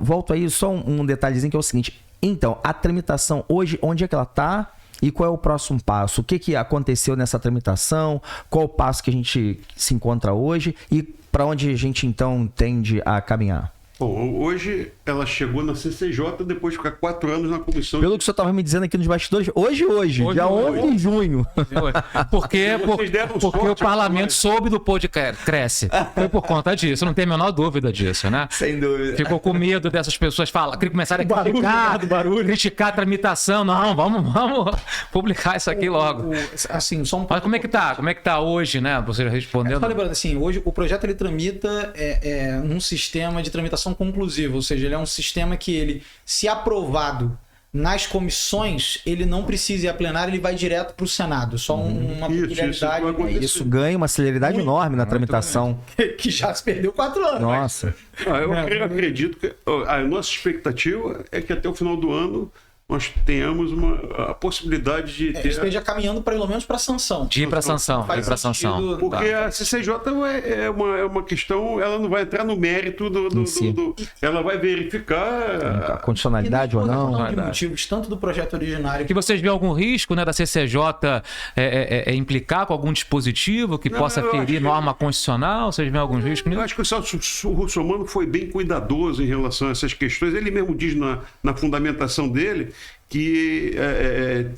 volto aí, só um detalhezinho que é o seguinte. Então, a tramitação hoje, onde é que ela está e qual é o próximo passo? O que aconteceu nessa tramitação? Qual o passo que a gente se encontra hoje e para onde a gente então tende a caminhar? Bom, hoje ela chegou na CCJ depois de ficar 4 anos na comissão. Pelo que o senhor estava me dizendo aqui nos bastidores, hoje, dia 11 de junho. Porque o parlamento soube do Podcresce. Foi por conta disso, não tem a menor dúvida disso, né? Sem dúvida. Ficou com medo dessas pessoas começarem a criticar a tramitação. Não, vamos publicar isso aqui logo. Assim, só um Mas como é que tá? Como é que tá hoje, né? Você respondendo. Só lembrando assim, hoje o projeto ele tramita num sistema de tramitação conclusiva, ou seja, ele é um sistema que ele, se aprovado nas comissões, ele não precisa ir a plenário, ele vai direto para o Senado. Só uma peculiaridade. Isso ganha uma celeridade enorme na tramitação. Que já se perdeu 4 anos. Nossa. Eu acredito que a nossa expectativa é que até o final do ano nós tenhamos a possibilidade de ter... esteja caminhando pelo menos para sanção. De ir para sanção. Porque a CCJ é uma questão, ela não vai entrar no mérito ela vai verificar a condicionalidade ou não. De motivos, tanto do projeto originário... Que vocês veem algum risco, né, da CCJ implicar com algum dispositivo que possa ferir norma constitucional? Vocês veem algum risco nisso? Eu acho que o Celso Russomano foi bem cuidadoso em relação a essas questões. Ele mesmo diz na fundamentação dele que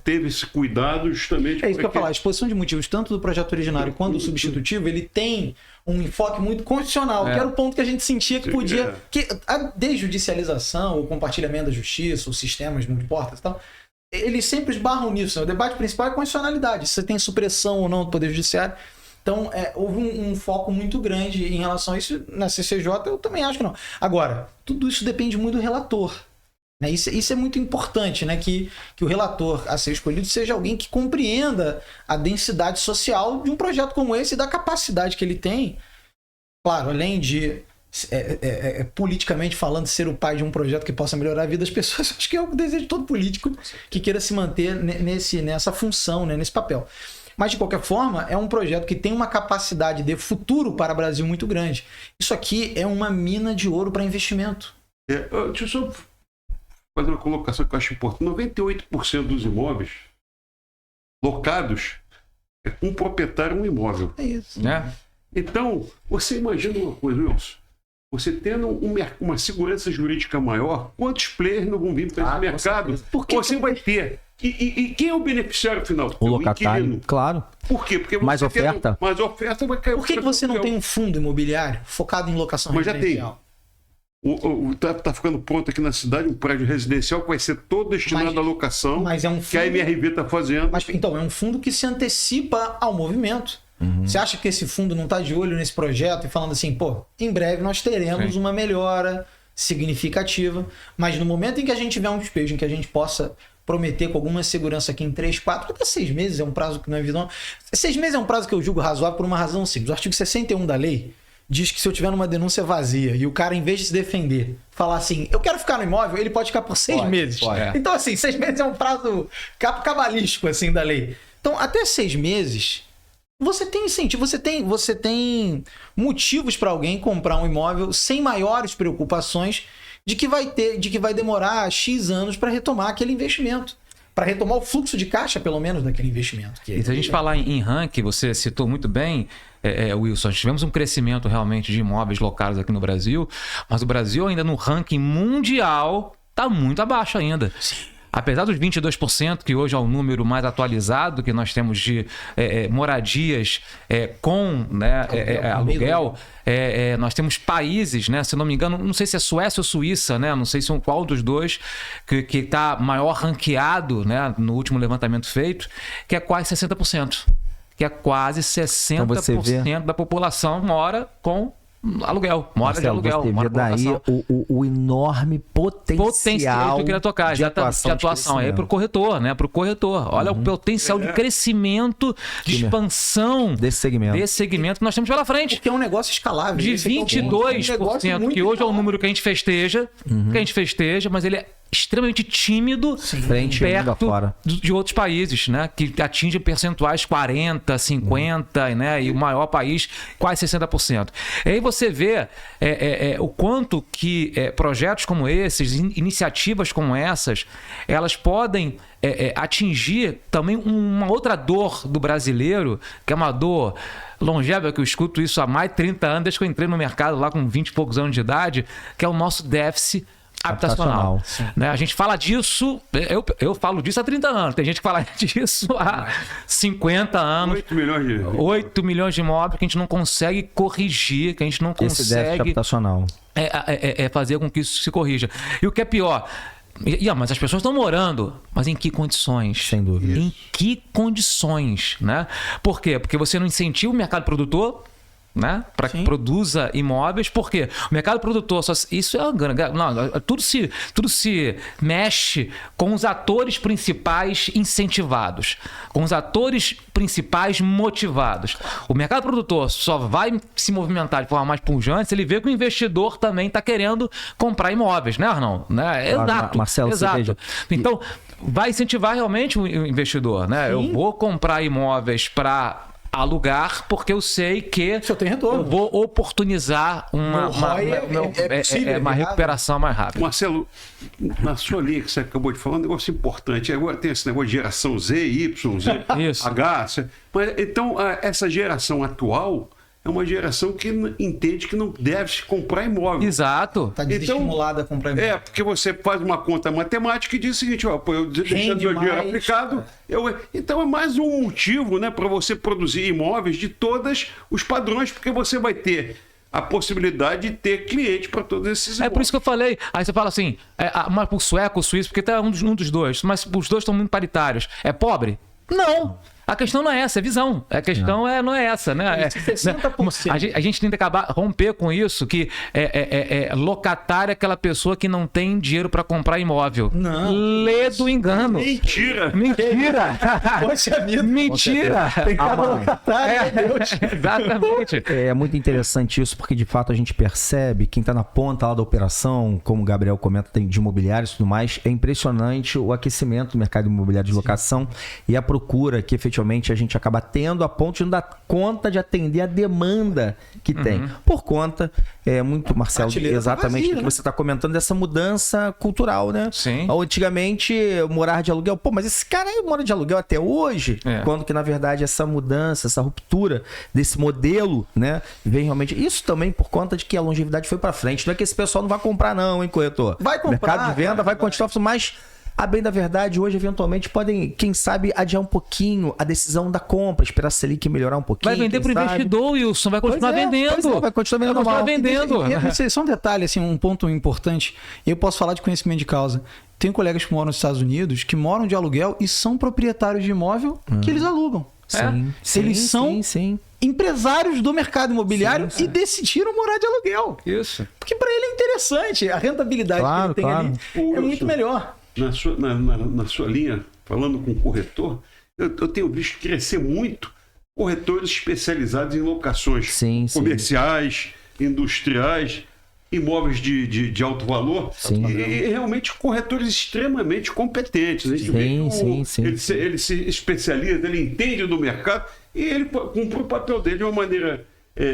teve esse cuidado justamente... É isso que eu ia falar, a exposição de motivos tanto do projeto originário quanto do substitutivo, ele tem um enfoque muito constitucional, que era o ponto que a gente sentia que podia... Que a desjudicialização, o compartilhamento da justiça, os sistemas multiportas e tal, eles sempre esbarram nisso. Né? O debate principal é a constitucionalidade, se você tem supressão ou não do Poder Judiciário. Então, houve um foco muito grande em relação a isso. Na CCJ, eu também acho que não. Agora, tudo isso depende muito do relator. Isso é muito importante, né? Que o relator a ser escolhido seja alguém que compreenda a densidade social de um projeto como esse e da capacidade que ele tem. Claro, além de, politicamente falando, ser o pai de um projeto que possa melhorar a vida das pessoas, acho que é o desejo de todo político que queira se manter nessa função, né? Nesse papel. Mas, de qualquer forma, é um projeto que tem uma capacidade de futuro para o Brasil muito grande. Isso aqui é uma mina de ouro para investimento. Deixa eu só fazer uma colocação que eu acho importante. 98% dos imóveis locados é com o proprietário um imóvel. É isso. Né? Então, você imagina uma coisa, Wilson. Você tendo uma segurança jurídica maior, quantos players não vão vir para esse mercado? Porque você vai ter. E quem é o beneficiário final? O locatário, inquilino. Claro. Por quê? Porque mais oferta? Mais oferta vai cair. Por que você não tem um fundo imobiliário focado em locação residencial? Tá ficando pronto aqui na cidade um prédio residencial que vai ser todo destinado à locação, mas é um fundo, que a MRV está fazendo. Então, é um fundo que se antecipa ao movimento. Você acha que esse fundo não está de olho nesse projeto e falando assim, em breve nós teremos uma melhora significativa, mas no momento em que a gente tiver um despejo, em que a gente possa prometer com alguma segurança aqui em 3, 4, até 6 meses é um prazo que não é visão. 6 meses é um prazo que eu julgo razoável por uma razão simples. O artigo 61 da lei diz que se eu tiver numa denúncia vazia e o cara, em vez de se defender, falar assim, eu quero ficar no imóvel, ele pode ficar por 6 meses. Então, assim, 6 meses é um prazo cabalístico, assim, da lei. Então, até 6 meses, você tem incentivo, você tem motivos para alguém comprar um imóvel sem maiores preocupações de que vai demorar X anos para retomar aquele investimento. para retomar o fluxo de caixa, pelo menos, daquele investimento. E se a gente falar em ranking, você citou muito bem, Wilson, nós tivemos um crescimento realmente de imóveis locais aqui no Brasil, mas o Brasil ainda no ranking mundial está muito abaixo ainda. Sim. Apesar dos 22%, que hoje é o número mais atualizado que nós temos de moradias com aluguel, nós temos países, né, se não me engano, não sei se é Suécia ou Suíça, né, não sei se qual dos dois, que está maior ranqueado, né, no último levantamento feito, que é quase 60%. Que é quase 60% da população mora com aluguel, mora de aluguel. Você vê daí o enorme potencial que eu queria tocar, de atuação. É para o corretor, né? Para o corretor. Olha o potencial de crescimento, de expansão desse segmento que nós temos pela frente. Porque é um negócio escalável. De 22%, que hoje é o número que a gente festeja, mas ele é extremamente tímido perto de outros países, né? Que atinge percentuais 40, 50, né? E o maior país, quase 60%. E aí você vê o quanto que projetos como esses, iniciativas como essas, elas podem atingir também uma outra dor do brasileiro, que é uma dor longeva, que eu escuto isso há mais de 30 anos, desde que eu entrei no mercado lá com 20 e poucos anos de idade, que é o nosso déficit habitacional. Né? A gente fala disso, eu falo disso há 30 anos, tem gente que fala disso há 50 anos. 8 milhões de imóveis que a gente não consegue corrigir, que a gente não consegue habitacional. Fazer com que isso se corrija. E o que é pior, mas as pessoas estão morando, mas em que condições? Sem dúvida. Em que condições, né? Por quê? Porque você não incentiva o mercado produtor, né? Para que produza imóveis. Por quê? O mercado produtor, isso tudo se mexe com os atores principais incentivados, com os atores principais motivados. O mercado produtor só vai se movimentar de forma mais pujante se ele vê que o investidor também está querendo comprar imóveis, né, Arnão? Né? Exato. Marcelo, exato. Então, vai incentivar realmente o investidor, né? Eu vou comprar imóveis para alugar, porque eu sei que eu vou oportunizar uma recuperação mais rápida. Marcelo, na sua linha que você acabou de falar, um negócio importante. Agora tem esse negócio de geração Z, Y, Z, H. Mas, então, essa geração atual é uma geração que entende que não deve se comprar imóvel. Exato. Está desestimulada a comprar imóvel. Porque você faz uma conta matemática e diz o seguinte, eu deixando meu dinheiro aplicado, então é mais um motivo, né, para você produzir imóveis de todos os padrões, porque você vai ter a possibilidade de ter cliente para todos esses imóveis. É por isso que eu falei. Aí você fala assim, mas o sueco, o suíço, porque tá um dos dois, mas os dois estão muito paritários. É pobre? Não. A questão não é essa, é visão. A questão não é essa, né? 60%. A gente tem que romper com isso, que locatário é aquela pessoa que não tem dinheiro para comprar imóvel. Não. Lê do engano. Mentira. Poxa vida. Mentira. Tem cada locatário, meu Deus. Exatamente. É muito interessante isso, porque de fato a gente percebe, quem está na ponta lá da operação, como o Gabriel comenta, tem de imobiliários e tudo mais, é impressionante o aquecimento do mercado imobiliário de locação e a procura que efetivamente a gente acaba tendo a ponto de não dar conta de atender a demanda que tem. Por conta, muito, Marcelo, exatamente vazia, o que você está comentando, dessa mudança cultural, né? Sim. Antigamente, morar de aluguel, mas esse cara aí mora de aluguel até hoje, quando que, na verdade, essa mudança, essa ruptura desse modelo, né, vem realmente... Isso também por conta de que a longevidade foi para frente. Não é que esse pessoal não vai comprar não, hein, corretor? Vai comprar. O mercado de venda vai continuar, mas... A bem da verdade, hoje, eventualmente, podem, quem sabe, adiar um pouquinho a decisão da compra, esperar a Selic melhorar um pouquinho. Vai vender para o investidor, Wilson, vai continuar vendendo. Vai continuar vendendo. Só um detalhe, assim, um ponto importante. Eu posso falar de conhecimento de causa. Tenho colegas que moram nos Estados Unidos, que moram de aluguel e são proprietários de imóvel que eles alugam. Eles são empresários do mercado imobiliário e decidiram morar de aluguel. Isso. Porque para ele é interessante. A rentabilidade que ele tem ali é muito melhor. Na sua linha, falando com o corretor, eu tenho visto crescer muito corretores especializados em locações comerciais, industriais, imóveis de alto valor. E realmente corretores extremamente competentes. A gente vê que ele se especializa, ele entende do mercado e ele cumpre o papel dele de uma maneira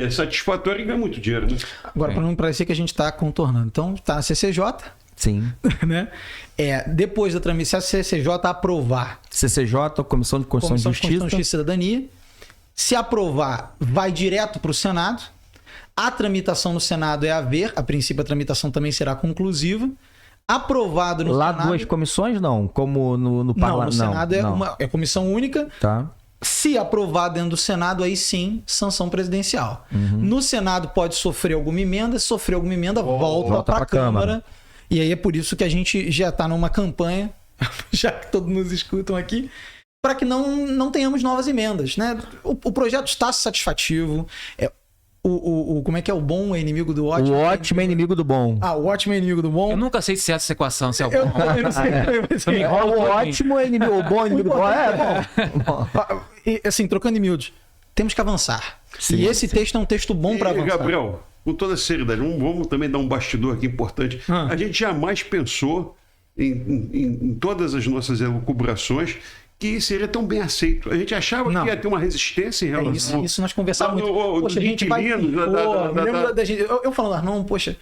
satisfatória e ganha muito dinheiro. Né? Agora, para não parecer que a gente está contornando. Então, está na CCJ. Sim. né? Depois da tramitação, se a CCJ aprovar, CCJ, Comissão de Constituição e Justiça. e Cidadania, se aprovar, vai direto para o Senado. A tramitação no Senado é a ver, a princípio a tramitação também será conclusiva. Aprovado no Lá Senado... duas comissões, não? Como no Não, parlamento? no Senado é comissão única. Tá. Se aprovado dentro do Senado, aí sim, sanção presidencial. No Senado pode sofrer alguma emenda, se sofrer alguma emenda, volta para a Câmara. E aí é por isso que a gente já está numa campanha, já que todos nos escutam aqui, para que não tenhamos novas emendas, né? O projeto está satisfativo. Como é que é? O bom é inimigo do ótimo? O ótimo é inimigo do bom. O ótimo é inimigo do bom. Eu nunca sei se é essa equação, se é o Eu bom. não sei. O ótimo é inimigo, o bom é inimigo do bom. Bom. E, assim, trocando em miúdos, temos que avançar. Sim, e esse texto é um texto bom para avançar. Gabriel, com toda seriedade, vamos também dar um bastidor aqui importante. A gente jamais pensou em todas as nossas elucubrações que seria tão bem aceito. A gente achava que ia ter uma resistência em relação... Isso nós conversávamos muito. Poxa, a gente vai... lembra da gente... Eu falando, não, poxa,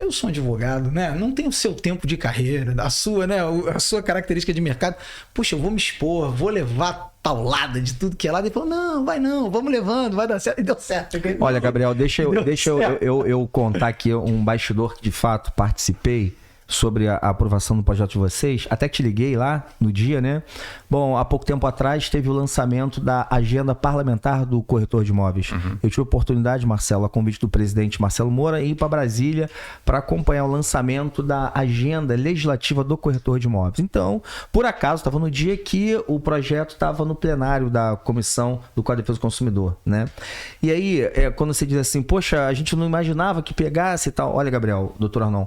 eu sou um advogado, né? Não tenho o seu tempo de carreira, a sua característica de mercado. Poxa, eu vou me expor, vou levar taulada de tudo que é lá. Ele falou, não, vamos levando, vai dar certo. E deu certo. Olha, Gabriel, deixa eu contar aqui um bastidor que de fato participei sobre a aprovação do projeto de vocês. Até que te liguei lá no dia, né? Bom, há pouco tempo atrás teve o lançamento da agenda parlamentar do corretor de imóveis. Eu tive a oportunidade, Marcelo, a convite do presidente Marcelo Moura, ir para Brasília para acompanhar o lançamento da agenda legislativa do corretor de imóveis. Então, por acaso, estava no dia que o projeto estava no plenário da Comissão do Código de Defesa do Consumidor, né? E aí, quando você diz assim, poxa, a gente não imaginava que pegasse e tal. Olha, Gabriel, doutor Arnon,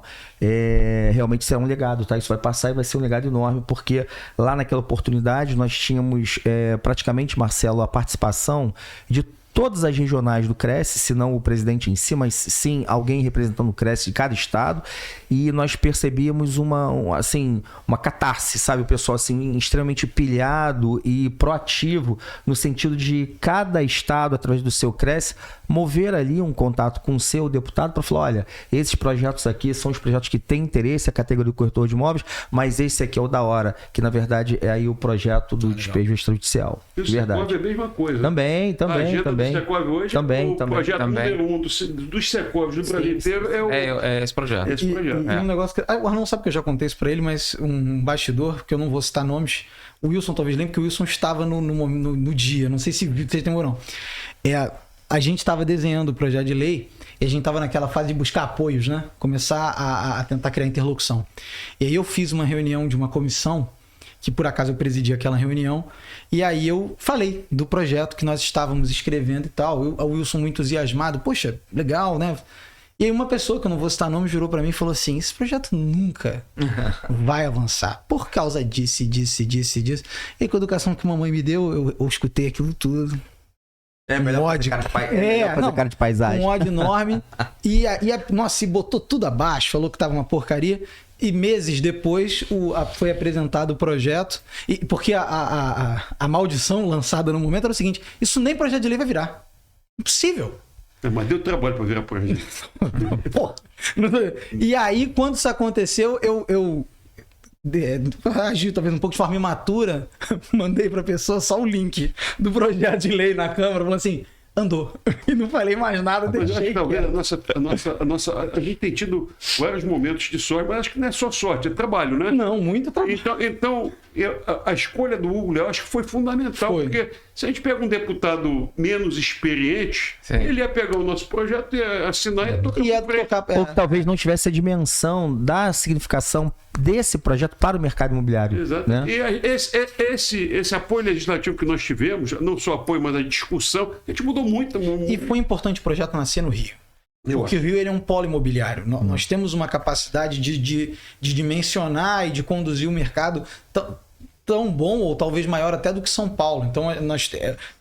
realmente isso é um legado, tá? Isso vai passar e vai ser um legado enorme, porque lá naquela oportunidade nós tínhamos praticamente, Marcelo, a participação de todas as regionais do Cresce, se não o presidente em si, mas sim alguém representando o Cresce de cada estado, e nós percebíamos uma catarse, sabe? O pessoal assim, extremamente pilhado e proativo, no sentido de cada estado, através do seu Cresce, mover ali um contato com o seu deputado para falar, olha, esses projetos aqui são os projetos que têm interesse, a categoria do corretor de imóveis, mas esse aqui é o da hora, que na verdade é aí o projeto do despejo extrajudicial. E o Secov é a mesma coisa. Também. A agenda do Secov hoje, o projeto número 1 dos Secovs do Brasil inteiro é esse projeto. E um negócio que... o Arnon sabe que eu já contei isso pra ele, mas um bastidor, que eu não vou citar nomes, o Wilson talvez lembre que o Wilson estava no dia, não sei se vocês tem ou não. A gente estava desenhando o projeto de lei e a gente estava naquela fase de buscar apoios, né? Começar a tentar criar interlocução. E aí eu fiz uma reunião de uma comissão, que por acaso eu presidi aquela reunião, e aí eu falei do projeto que nós estávamos escrevendo e tal. O Wilson muito entusiasmado, poxa, legal, né? E aí uma pessoa, que eu não vou citar nome, jurou para mim e falou assim, esse projeto nunca vai avançar, por causa disso. E aí com a educação que a mamãe me deu, eu escutei aquilo tudo. Melhor ódio. Fazer cara de paisagem. Um ódio enorme. Nossa, e botou tudo abaixo, falou que tava uma porcaria. E meses depois foi apresentado o projeto. Porque a maldição lançada no momento era o seguinte: isso nem projeto de lei vai virar. Impossível. Mas deu trabalho para virar projeto. Pô. E aí, quando isso aconteceu, eu agi talvez um pouco de forma imatura, mandei pra pessoa só o link do projeto de lei na Câmara, falando assim, andou. E não falei mais nada, deixei. Talvez a gente tem tido vários momentos de sorte, mas acho que não é só sorte, é trabalho, né? Não, muito trabalho. Então a escolha do Hugo Léo acho que foi fundamental, porque se a gente pega um deputado menos experiente, ele ia pegar o nosso projeto, ia assinar e ia tocar Ou que talvez não tivesse a dimensão da significação desse projeto para o mercado imobiliário. Exato. Né? E esse apoio legislativo que nós tivemos, não só apoio, mas a discussão, a gente mudou muito. E foi importante o projeto nascer no Rio. Porque o Rio ele é um polo imobiliário. Nós temos uma capacidade de dimensionar e de conduzir o mercado tão bom, ou talvez maior até do que São Paulo. Então,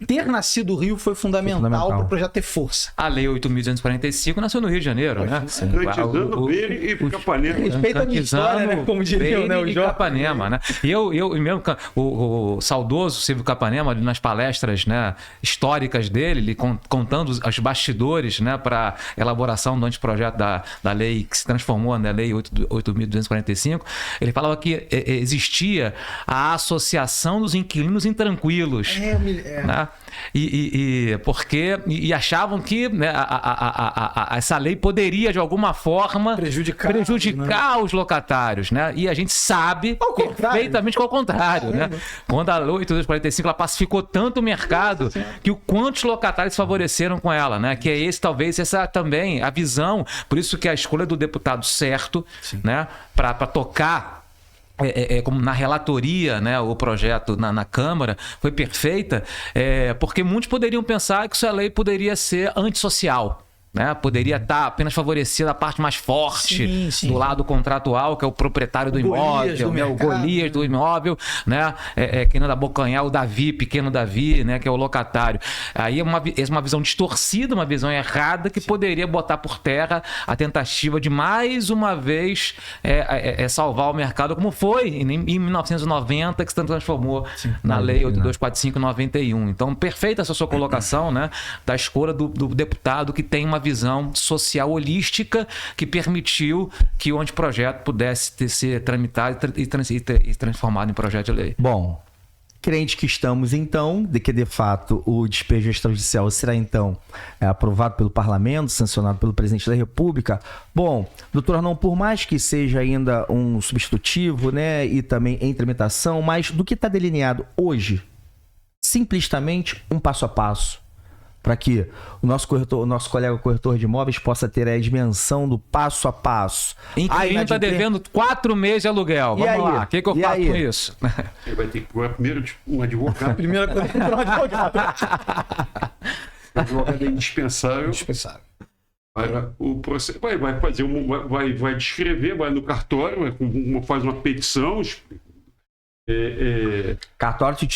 ter nascido no Rio foi fundamental para o projeto ter força. A Lei 8.245 nasceu no Rio de Janeiro, né? Garantizando Beire e Capanema. Respeita a minha história, né? Como diria o Beire e Capanema, né? E eu mesmo, o saudoso Silvio Capanema, nas palestras, né, históricas dele, ele contando os bastidores, né, para elaboração do anteprojeto da lei que se transformou na Lei 8.245, ele falava que existia a Associação dos Inquilinos Intranquilos. Né? E achavam que, né, essa lei poderia, de alguma forma, prejudicar, né, os locatários. Né? E a gente sabe perfeitamente que é o contrário. Né? Quando a Lei 8.245 ela pacificou tanto o mercado que quantos locatários se favoreceram com ela. Né? Que é essa também a visão. Por isso que a escolha do deputado certo, né, para tocar como na relatoria, né, o projeto na Câmara foi perfeita, porque muitos poderiam pensar que essa lei poderia ser antissocial. Né? Poderia estar apenas favorecendo a parte mais forte do lado contratual, que é o proprietário do imóvel, né? O Golias do imóvel, né? Quem não dá bocanhar, o Davi, pequeno Davi, né? Que é o locatário. Aí é uma visão distorcida, uma visão errada que poderia botar por terra a tentativa de mais uma vez salvar o mercado, como foi em 1990 que se transformou na Lei 8.245/91. Então, perfeita essa sua colocação, né? Da escolha do deputado que tem uma visão social holística que permitiu que o anteprojeto pudesse ser tramitado e transformado em projeto de lei. Bom, crente que estamos, então, de que, de fato, o despejo extrajudicial será, então, aprovado pelo Parlamento, sancionado pelo Presidente da República. Bom, doutor Arnon, por mais que seja ainda um substitutivo, né, e também em tramitação, mas do que está delineado hoje, simplesmente um passo a passo, para que o nosso colega corretor de imóveis possa ter a dimensão do passo a passo. Inquilino está devendo 4 meses de aluguel. Vamos lá, o que eu faço com isso? Ele vai ter que procurar primeiro um advogado. Primeira coisa é um advogado. O advogado é indispensável. Para o processo. Vai fazer vai descrever, vai no cartório, faz uma petição. Cartório de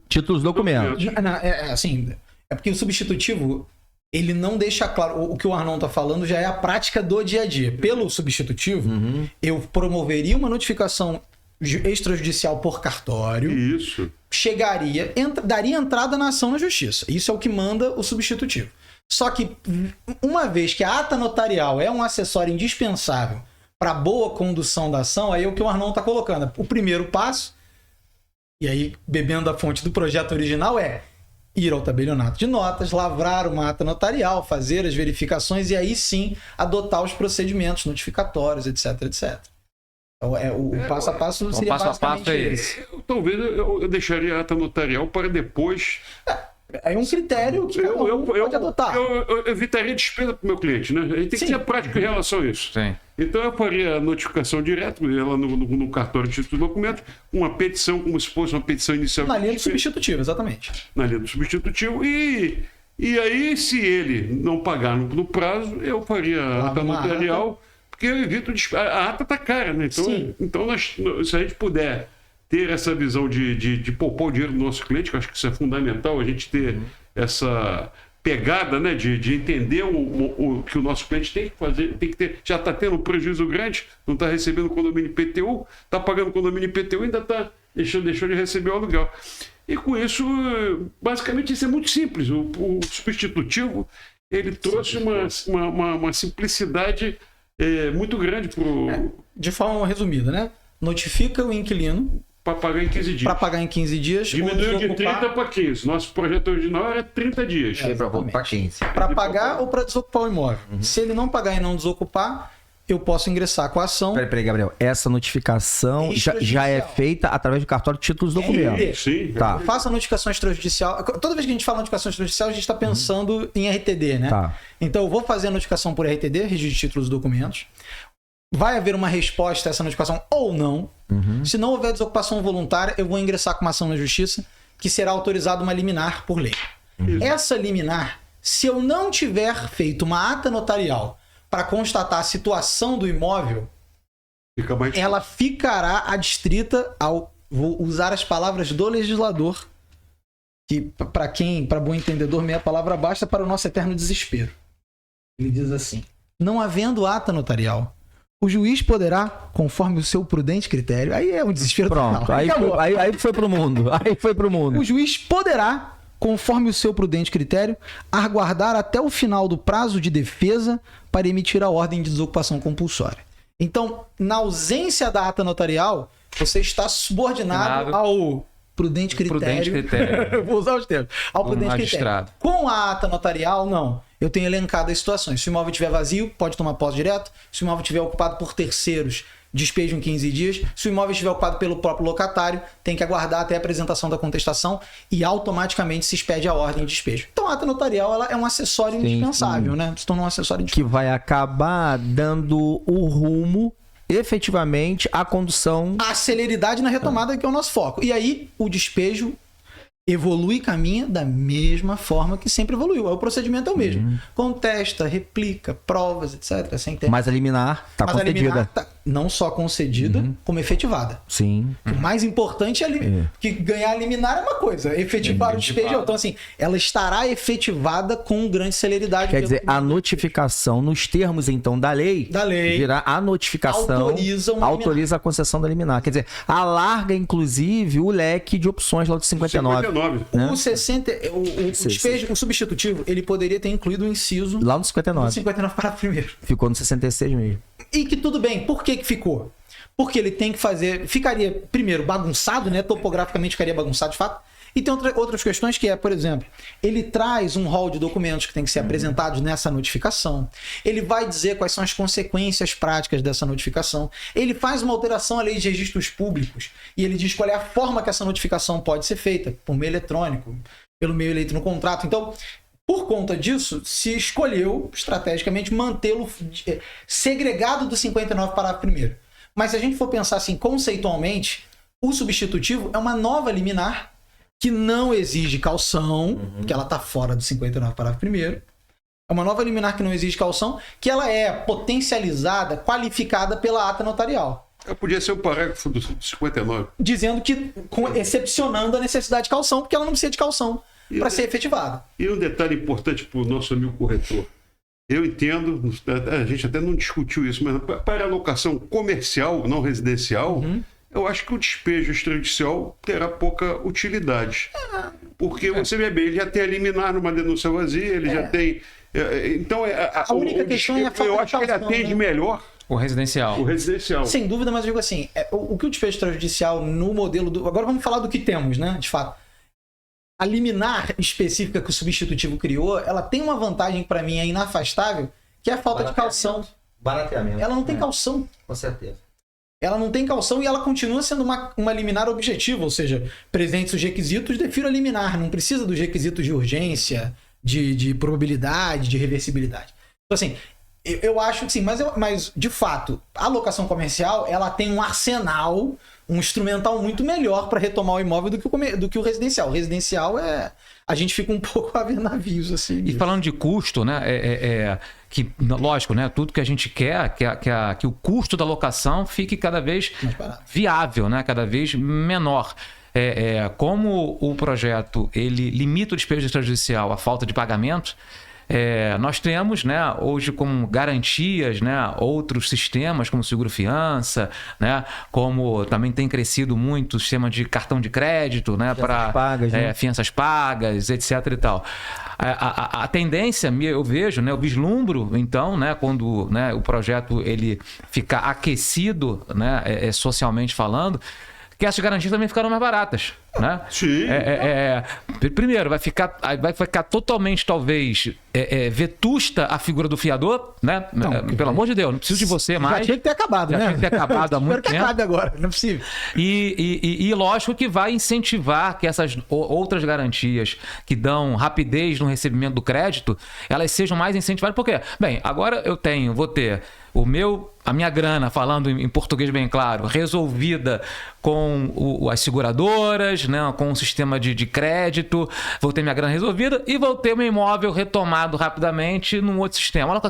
títulos documentos. Assim. É porque o substitutivo, ele não deixa claro. O que o Arnon está falando já é a prática do dia a dia. Pelo substitutivo, eu promoveria uma notificação extrajudicial por cartório. Isso. Daria entrada na ação na justiça. Isso é o que manda o substitutivo. Só que, uma vez que a ata notarial é um acessório indispensável para a boa condução da ação, aí é o que o Arnon está colocando. O primeiro passo, e aí, bebendo a fonte do projeto original, é ir ao tabelionato de notas, lavrar uma ata notarial, fazer as verificações e aí sim adotar os procedimentos notificatórios, etc, etc. Então, o passo a passo seria basicamente esse. Talvez eu deixaria a ata notarial para depois. É um critério que eu pode adotar. Eu evitaria despesa para o meu cliente, né? A gente tem que ter prática em relação a isso. Sim. Então eu faria a notificação direta, ela no cartório de título de documento, uma petição, como se fosse uma petição inicial. Na linha do substitutivo, exatamente. Na linha do substitutivo. E aí, se ele não pagar no prazo, eu faria a ata notarial, porque eu evito a ata está cara, né? Então se a gente puder ter essa visão de poupar o dinheiro do nosso cliente, que eu acho que isso é fundamental, a gente ter essa pegada, né, de entender o que o nosso cliente tem que fazer, tem que ter, já está tendo um prejuízo grande, não está recebendo condomínio IPTU, está pagando condomínio IPTU e ainda deixou de receber o aluguel. E com isso, basicamente, isso é muito simples. O substitutivo, ele trouxe uma simplicidade muito grande para o... De forma resumida, né? Notifica o inquilino para pagar em 15 dias. Para pagar em 15 dias. Diminuiu de 30 para 15. Nosso projeto original era 30 dias. Para 15. Para pagar ou para desocupar o imóvel. Se ele não pagar e não desocupar, eu posso ingressar com a ação. Peraí, Gabriel. Essa notificação já é feita através do cartório de títulos documentos. Sim. Tá. Faça a notificação extrajudicial. Toda vez que a gente fala notificação extrajudicial, a gente está pensando em RTD, né? Tá. Então eu vou fazer a notificação por RTD, registro de títulos e documentos. Vai haver uma resposta a essa notificação ou não. Se não houver desocupação voluntária, eu vou ingressar com uma ação na justiça, que será autorizada uma liminar por lei. Essa liminar, se eu não tiver feito uma ata notarial para constatar a situação do imóvel, ela ficará adstrita ao Vou usar as palavras do legislador, que para bom entendedor, meia palavra basta para o nosso eterno desespero. Ele diz assim: não havendo ata notarial, o juiz poderá, conforme o seu prudente critério... Aí é um desespero Pronto, total. aí foi pro mundo. Aí foi pro mundo. O juiz poderá, conforme o seu prudente critério, aguardar até o final do prazo de defesa para emitir a ordem de desocupação compulsória. Então, na ausência da ata notarial, você está subordinado ao prudente critério. Vou usar os termos. Ao prudente critério. Com a ata notarial, não. Eu tenho elencado as situações. Se o imóvel estiver vazio, pode tomar posse direto. Se o imóvel estiver ocupado por terceiros, despejo em 15 dias. Se o imóvel estiver ocupado pelo próprio locatário, tem que aguardar até a apresentação da contestação e automaticamente se expede a ordem de despejo. Então a ata notarial ela é um acessório indispensável, né? Se torna um acessório indispensável. Que vai acabar dando o rumo, efetivamente, à condução... A celeridade na retomada, que é o nosso foco. E aí o despejo evolui e caminha da mesma forma que sempre evoluiu. O procedimento é o mesmo. Contesta, replica, provas, etc. Mas a liminar está concedida. A liminar tá não só concedida, como efetivada. Sim. O mais importante é que ganhar a liminar é uma coisa, efetivar o despejo. Então, assim, ela estará efetivada com grande celeridade. Quer dizer, a notificação, nos termos, então, da lei, virá a notificação, autoriza a concessão da liminar. Quer dizer, alarga, inclusive, o leque de opções lá do 59. Né? O despejo, o substitutivo, ele poderia ter incluído o inciso... Lá no 59. No 59 parágrafo primeiro. Ficou no 66 mesmo. E que tudo bem. Por que ficou? Porque ele tem que fazer... Ficaria, primeiro, bagunçado, né? Topograficamente ficaria bagunçado, de fato. E tem outras questões que é, por exemplo, ele traz um rol de documentos que tem que ser apresentados nessa notificação. Ele vai dizer quais são as consequências práticas dessa notificação. Ele faz uma alteração à lei de registros públicos e ele diz qual é a forma que essa notificação pode ser feita, por meio eletrônico, pelo meio eleito no contrato. Então, por conta disso, se escolheu estrategicamente mantê-lo segregado do 59 parágrafo 1º. Mas se a gente for pensar assim conceitualmente, o substitutivo é uma nova liminar que não exige calção, porque ela está fora do 59 parágrafo 1º. É uma nova liminar que não exige calção, que ela é potencializada, qualificada pela ata notarial. Podia ser o parágrafo do 59. Dizendo que, excepcionando a necessidade de calção, porque ela não precisa de calção para ser efetivada. E um detalhe importante para o nosso amigo corretor. Eu entendo, a gente até não discutiu isso, mas para a locação comercial, não residencial, eu acho que o despejo extrajudicial terá pouca utilidade. Porque você vê bem, ele já tem a liminar numa denúncia vazia, ele já tem... Então, a única questão é a falta de calção, eu acho que ele atende melhor o residencial. O residencial. Sem dúvida, mas eu digo assim, o que o despejo extrajudicial no modelo do... Agora vamos falar do que temos, né? De fato. A liminar específica que o substitutivo criou, ela tem uma vantagem para mim, é inafastável, que é a falta de calção. Barateamento. Ela não tem calção. Com certeza. Ela não tem calção e ela continua sendo uma liminar objetiva, ou seja, presentes os requisitos, defiro a liminar, não precisa dos requisitos de urgência, de probabilidade, de reversibilidade. Então, assim, eu acho que sim, mas de fato, a locação comercial, ela tem um arsenal, um instrumental muito melhor para retomar o imóvel do que o residencial. O residencial a gente fica um pouco a ver navios, assim. E falando de custo, né? Que, lógico, né? Tudo que a gente quer que o custo da locação fique cada vez viável, né? Cada vez menor. Como o projeto ele limita o despejo extrajudicial à falta de pagamento, nós temos, né, hoje como garantias, né, outros sistemas como seguro-fiança, né, como também tem crescido muito o sistema de cartão de crédito, né, para fianças pagas, etc. e tal. A tendência, eu vejo, né, eu vislumbro, então, né, quando, né, o projeto ele ficar aquecido, né, socialmente falando, que essas garantias também ficaram mais baratas, né? Sim. Primeiro, vai ficar totalmente, talvez, vetusta a figura do fiador, né? Não, pelo amor de Deus, não preciso de você mais. Já tinha que ter acabado, né? Já tinha que ter acabado há muito tempo. Espero que acabe agora, não é possível. E lógico que vai incentivar que essas outras garantias que dão rapidez no recebimento do crédito, elas sejam mais incentivadas. Por quê? Bem, agora vou ter a minha grana, falando em português bem claro, resolvida com as seguradoras, né, com o sistema de crédito, vou ter minha grana resolvida e vou ter meu imóvel retomado rapidamente num outro sistema. Olha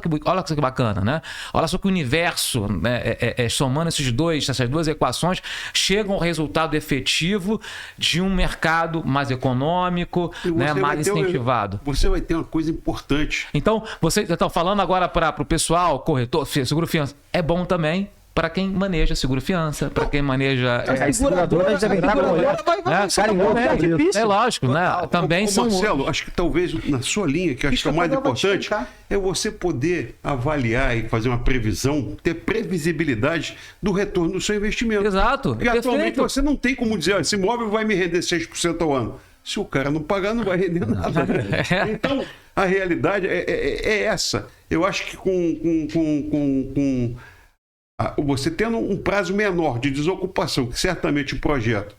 só que bacana, né? Olha só que o universo, né, somando essas duas equações, chega ao resultado efetivo de um mercado mais econômico, né, mais incentivado. Você vai ter uma coisa importante. Então, vocês estão falando agora para o pessoal, corretor, seguro-fiança, é bom também para quem maneja seguro-fiança, para quem maneja... As seguradoras devem estar com É lógico, né? Também são... Marcelo, acho que talvez na sua linha, que acho que é o mais importante, é você poder avaliar e fazer uma previsão, ter previsibilidade do retorno do seu investimento. Exato. E atualmente você não tem como dizer, esse imóvel vai me render 6% ao ano. Se o cara não pagar, não vai render nada. Então, a realidade é essa. Eu acho que você tendo um prazo menor de desocupação, que certamente o projeto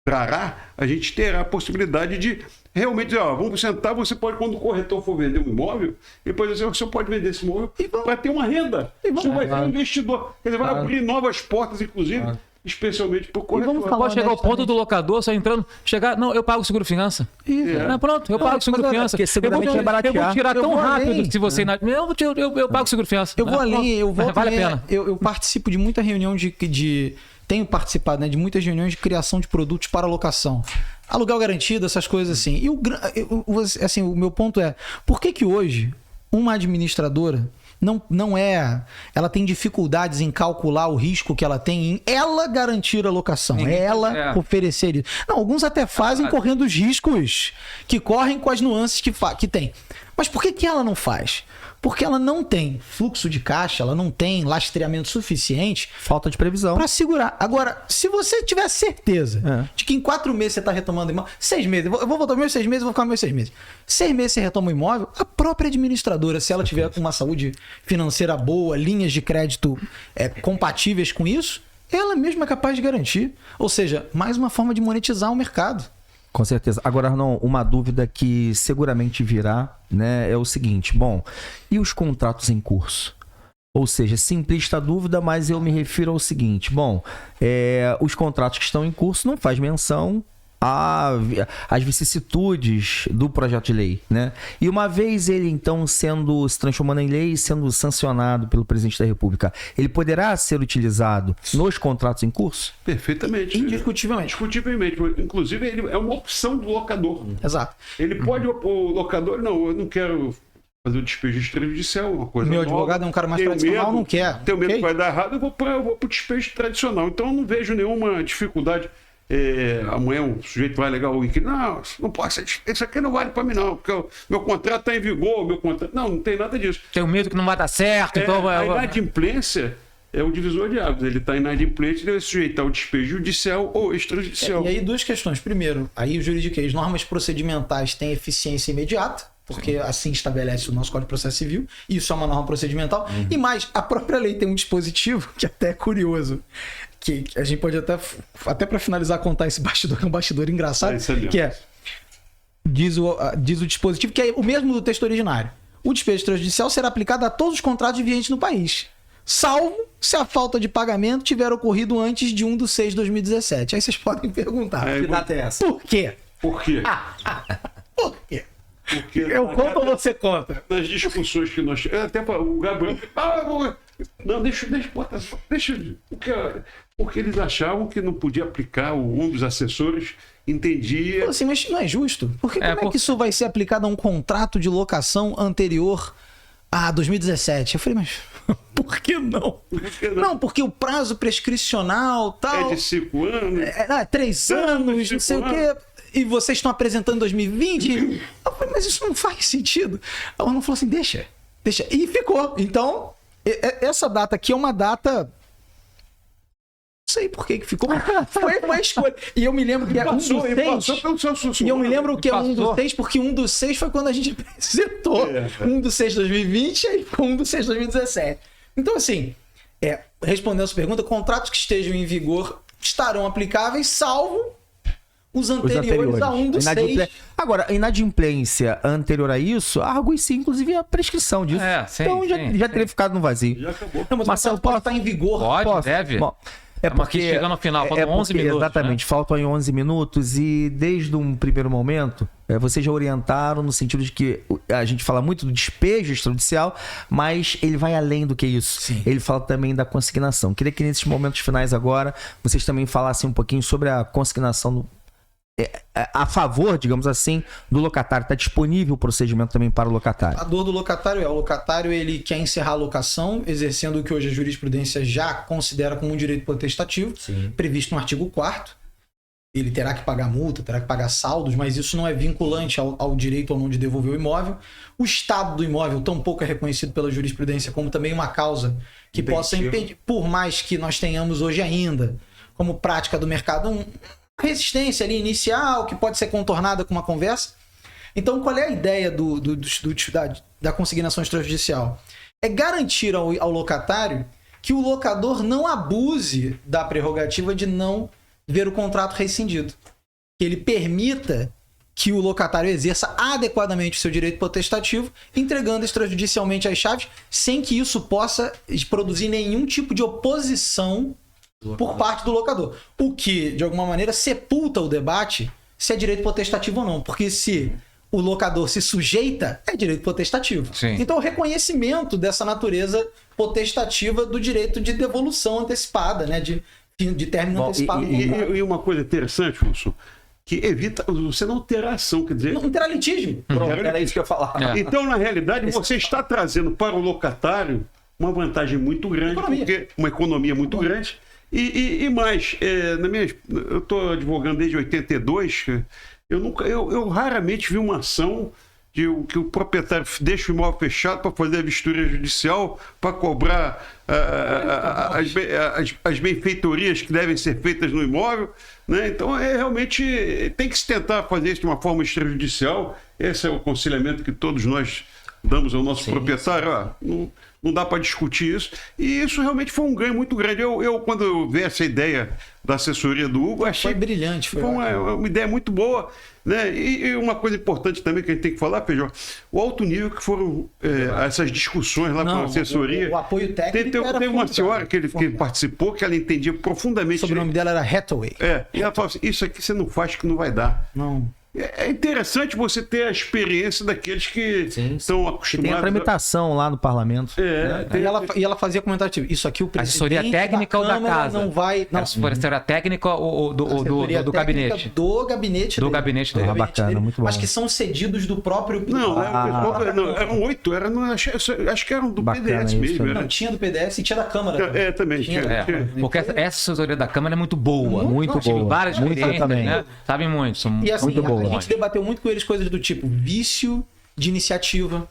trará, a gente terá a possibilidade de realmente dizer, vamos sentar, você pode, quando o corretor for vender um imóvel, depois você pode vender esse imóvel para ter uma renda. Você vai ser um investidor. Quer dizer, vai abrir novas portas, inclusive, especialmente para o corretor. Pode chegar ao ponto do locador, só entrando, não, eu pago seguro-fiança. Pronto, eu pago seguro-fiança. Porque seguramente é baratear. Eu vou tirar tão rápido se você... Eu pago seguro-fiança. Eu vou além, vale a pena. Eu participo de muita reunião tenho participado, né, de muitas reuniões de criação de produtos para locação. Aluguel garantido, essas coisas assim. E o meu ponto é, por que hoje uma administradora ela tem dificuldades em calcular o risco que ela tem em ela garantir a locação, oferecer isso. Não, alguns até fazem correndo os riscos que correm com as nuances que tem. Mas por que ela não faz? Porque ela não tem fluxo de caixa, ela não tem lastreamento suficiente. Falta de previsão. Para segurar. Agora, se você tiver certeza de que em 4 meses você está retomando o imóvel, 6 meses, eu vou voltar meus 6 meses, vou ficar meus 6 meses. 6 meses você retoma o imóvel, a própria administradora, se ela tiver com uma saúde financeira boa, linhas de crédito compatíveis com isso, ela mesma é capaz de garantir. Ou seja, mais uma forma de monetizar o mercado. Com certeza. Agora, Arnon, uma dúvida que seguramente virá, né, é o seguinte. Bom, e os contratos em curso? Ou seja, simplista dúvida, mas eu me refiro ao seguinte. Bom, os contratos que estão em curso não faz menção às vicissitudes do projeto de lei, né? E uma vez ele, então, se transformando em lei e sendo sancionado pelo presidente da República, ele poderá ser utilizado nos contratos em curso? Perfeitamente. Indiscutivelmente. Inclusive, ele é uma opção do locador. Exato. Ele pode, o locador, não, eu não quero fazer o despejo extrajudicial, uma coisa Meu nova. advogado é um cara mais tradicional, não quer. Tenho medo que vai dar errado, eu vou para o despejo tradicional. Então, eu não vejo nenhuma dificuldade. Amanhã o sujeito vai alegar o inquilino, não pode, isso aqui não vale para mim não, porque o meu contrato está em vigor, não tem nada disso. Tenho medo que não vai dar certo, então a inadimplência é o divisor de águas, ele está inadimplente, deve sujeitar ao despejo judicial ou extrajudicial. E aí 2 questões. Primeiro, aí o juridiquês, normas procedimentais têm eficiência imediata, porque assim estabelece o nosso Código de Processo Civil, isso é uma norma procedimental, e mais, a própria lei tem um dispositivo que até é curioso, que a gente pode até para finalizar contar esse bastidor, que é um bastidor engraçado, que diz o dispositivo, que é o mesmo do texto originário. O despejo extrajudicial será aplicado a todos os contratos vigentes no país, salvo se a falta de pagamento tiver ocorrido antes de 1/6/2017. Aí vocês podem perguntar. Que data é essa? Por quê? Por quê? Por quê? Porque Eu conto ou você conta? Nas discussões que nós tivemos, até para o Gabriel. Não, deixa. Porque eles achavam que não podia aplicar, um dos assessores entendia. Assim, mas não é justo. Porque como é que isso vai ser aplicado a um contrato de locação anterior a 2017? Eu falei, mas por que não? Não, porque o prazo prescricional tal. É de 5 anos. 3 anos, não sei o quê. E vocês estão apresentando em 2020? Eu falei, mas isso não faz sentido. A ONU falou assim, deixa. E ficou. Então, essa data aqui é uma data... Não sei por que ficou. Foi uma escolha. E eu me lembro que é 1/6. E eu me lembro que é 1/6, porque 1/6 foi quando a gente apresentou 1/6/2020 e 1/6/2017. Então, assim, respondendo a sua pergunta, contratos que estejam em vigor estarão aplicáveis, salvo os anteriores a um dos 6. Agora, a inadimplência anterior a isso, argue-se inclusive a prescrição disso. Sim, então já teria ficado no vazio. Já acabou. Não, mas Marcelo, pode estar em vigor. Pode, deve. Bom, Estamos aqui chegando no final, faltam 11 minutos. Exatamente, faltam aí 11 minutos e desde um primeiro momento, vocês já orientaram no sentido de que a gente fala muito do despejo extrajudicial, mas ele vai além do que isso. Sim. Ele fala também da consignação. Queria que nesses momentos finais agora, vocês também falassem um pouquinho sobre a consignação a favor, digamos assim, do locatário. Está disponível o procedimento também para o locatário. A dor do locatário o locatário ele quer encerrar a locação, exercendo o que hoje a jurisprudência já considera como um direito potestativo, previsto no artigo 4º. Ele terá que pagar multa, terá que pagar saldos, mas isso não é vinculante ao direito ou não de devolver o imóvel. O estado do imóvel tampouco é reconhecido pela jurisprudência como também uma causa que possa impedir, por mais que nós tenhamos hoje ainda, como prática do mercado, resistência ali inicial, que pode ser contornada com uma conversa. Então, qual é a ideia da consignação extrajudicial? É garantir ao locatário que o locador não abuse da prerrogativa de não ver o contrato rescindido. Que ele permita que o locatário exerça adequadamente o seu direito potestativo, entregando extrajudicialmente as chaves, sem que isso possa produzir nenhum tipo de oposição por parte do locador. O que, de alguma maneira, sepulta o debate se é direito potestativo ou não. Porque se o locador se sujeita, é direito potestativo. Sim. Então, o reconhecimento dessa natureza potestativa do direito de devolução antecipada, né? De término antecipado. E uma coisa interessante, Wilson, que evita, você não terá ação, quer dizer... Não terá litígio. Era isso que eu ia falar. Então, na realidade, você está trazendo para o locatário uma vantagem muito grande, porque uma economia muito grande. E mais, eu estou advogando desde 82, eu raramente vi uma ação que o proprietário deixa o imóvel fechado para fazer a vistoria judicial, para cobrar as benfeitorias que devem ser feitas no imóvel, né? Então, realmente tem que se tentar fazer isso de uma forma extrajudicial. Esse é o aconselhamento que todos nós damos ao nosso proprietário. Não dá para discutir isso. E isso realmente foi um ganho muito grande. Quando eu vi essa ideia da assessoria do Hugo, achei... Foi brilhante. Foi uma ideia muito boa. Né? E uma coisa importante também que a gente tem que falar, Feijó, o alto nível que foram essas discussões lá com a assessoria. O apoio técnico Teve uma senhora que participou, que ela entendia profundamente... O sobrenome dela era Hathaway. E ela falou assim, isso aqui você não faz que não vai dar. Não. É interessante você ter a experiência daqueles que estão acostumados. Que tem a tramitação lá no parlamento. E ela fazia comentário tipo, isso aqui o presidente assessoria técnica ou da casa? Não vai... Não. Assessoria técnica ou do gabinete? Do gabinete do gabinete dele. Bacana, muito bom. Mas que são cedidos do próprio... Não, eram 8, acho que eram do Bacana PDS isso, mesmo. né? Não, tinha do PDS e tinha da Câmara. Também. Porque essa assessoria da Câmara é muito boa. Muito Tive boa. várias Muito experiências, também. né? Sabem muito. São E assim, muito boa. a gente debateu muito com eles coisas do tipo vício de iniciativa.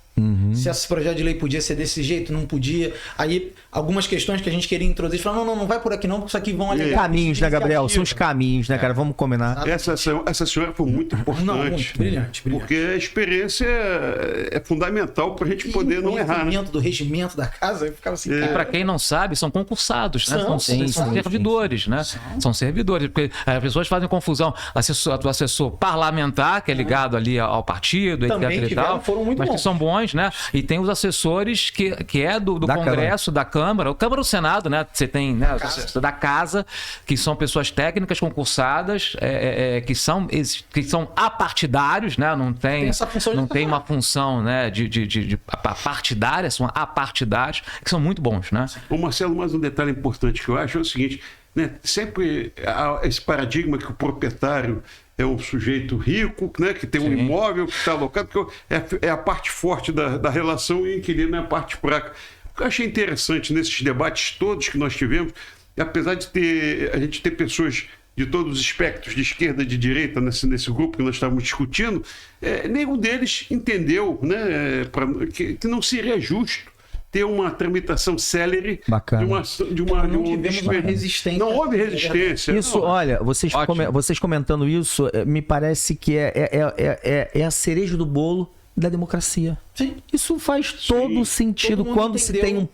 Se esse projeto de lei podia ser desse jeito, não podia. Aí, algumas questões que a gente queria introduzir, falaram, não vai por aqui não, porque isso aqui vão alegar. Caminhos, né, Gabriel? São os caminhos, né, cara? Vamos combinar. Essa senhora foi muito importante. Muito brilhante. Porque a experiência é fundamental para a gente poder não errar. Né? Do regimento da casa, eu ficava assim... E para quem não sabe, são concursados, né? São servidores, né? São servidores, porque as pessoas fazem confusão. O assessor parlamentar, que é ligado ali ao partido, também etc e tal, foram muito mas bons. que são bons, né? E tem os assessores que é do Congresso, da Câmara, o Câmara e o Senado, né? Você tem, né, da Casa, que são pessoas técnicas concursadas, que são apartidários, né? Não tem uma função, né, de partidária, são apartidários, que são muito bons, né? Ô Marcelo, mais um detalhe importante que eu acho é o seguinte, né? Sempre há esse paradigma que o proprietário é um sujeito rico, né, que tem um imóvel que está alocado, porque é a parte forte da relação e o inquilino é a parte fraca. O que eu achei interessante nesses debates todos que nós tivemos, apesar de a gente ter pessoas de todos os espectros, de esquerda e de direita, nesse grupo que nós estávamos discutindo, nenhum deles entendeu, né, que não seria justo ter uma tramitação célere de uma resistência. Não houve resistência. Isso, olha, vocês comentando isso, me parece que é a cereja do bolo da democracia. Sim. Isso faz todo sentido Todo mundo quando se tem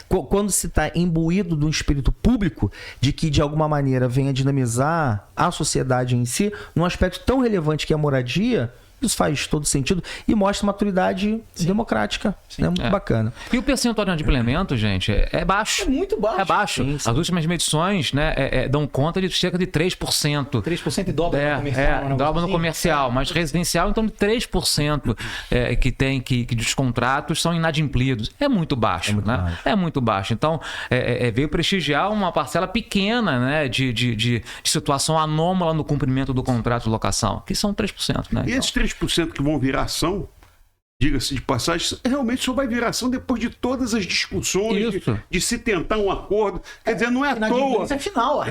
quando se está imbuído de um espírito público de que de alguma maneira venha dinamizar a sociedade em si, num aspecto tão relevante que é a moradia. Isso faz todo sentido e mostra maturidade democrática. É muito bacana. E o percentual de inadimplemento, gente, é baixo. É muito baixo. É baixo. Sim. As últimas medições, né, dão conta de cerca de 3%. 3% e dobra no comercial. Dobra no comercial, mas residencial, então de 3% que dos contratos são inadimplidos. É muito baixo, né? É muito baixo. Então, veio prestigiar uma parcela pequena, né, de situação anômala no cumprimento do contrato de locação, que são 3%, né? E esses 3% que vão virar ação, diga-se de passagem, realmente só vai virar ação depois de todas as discussões, de se tentar um acordo. Quer dizer, não é à toa. É final,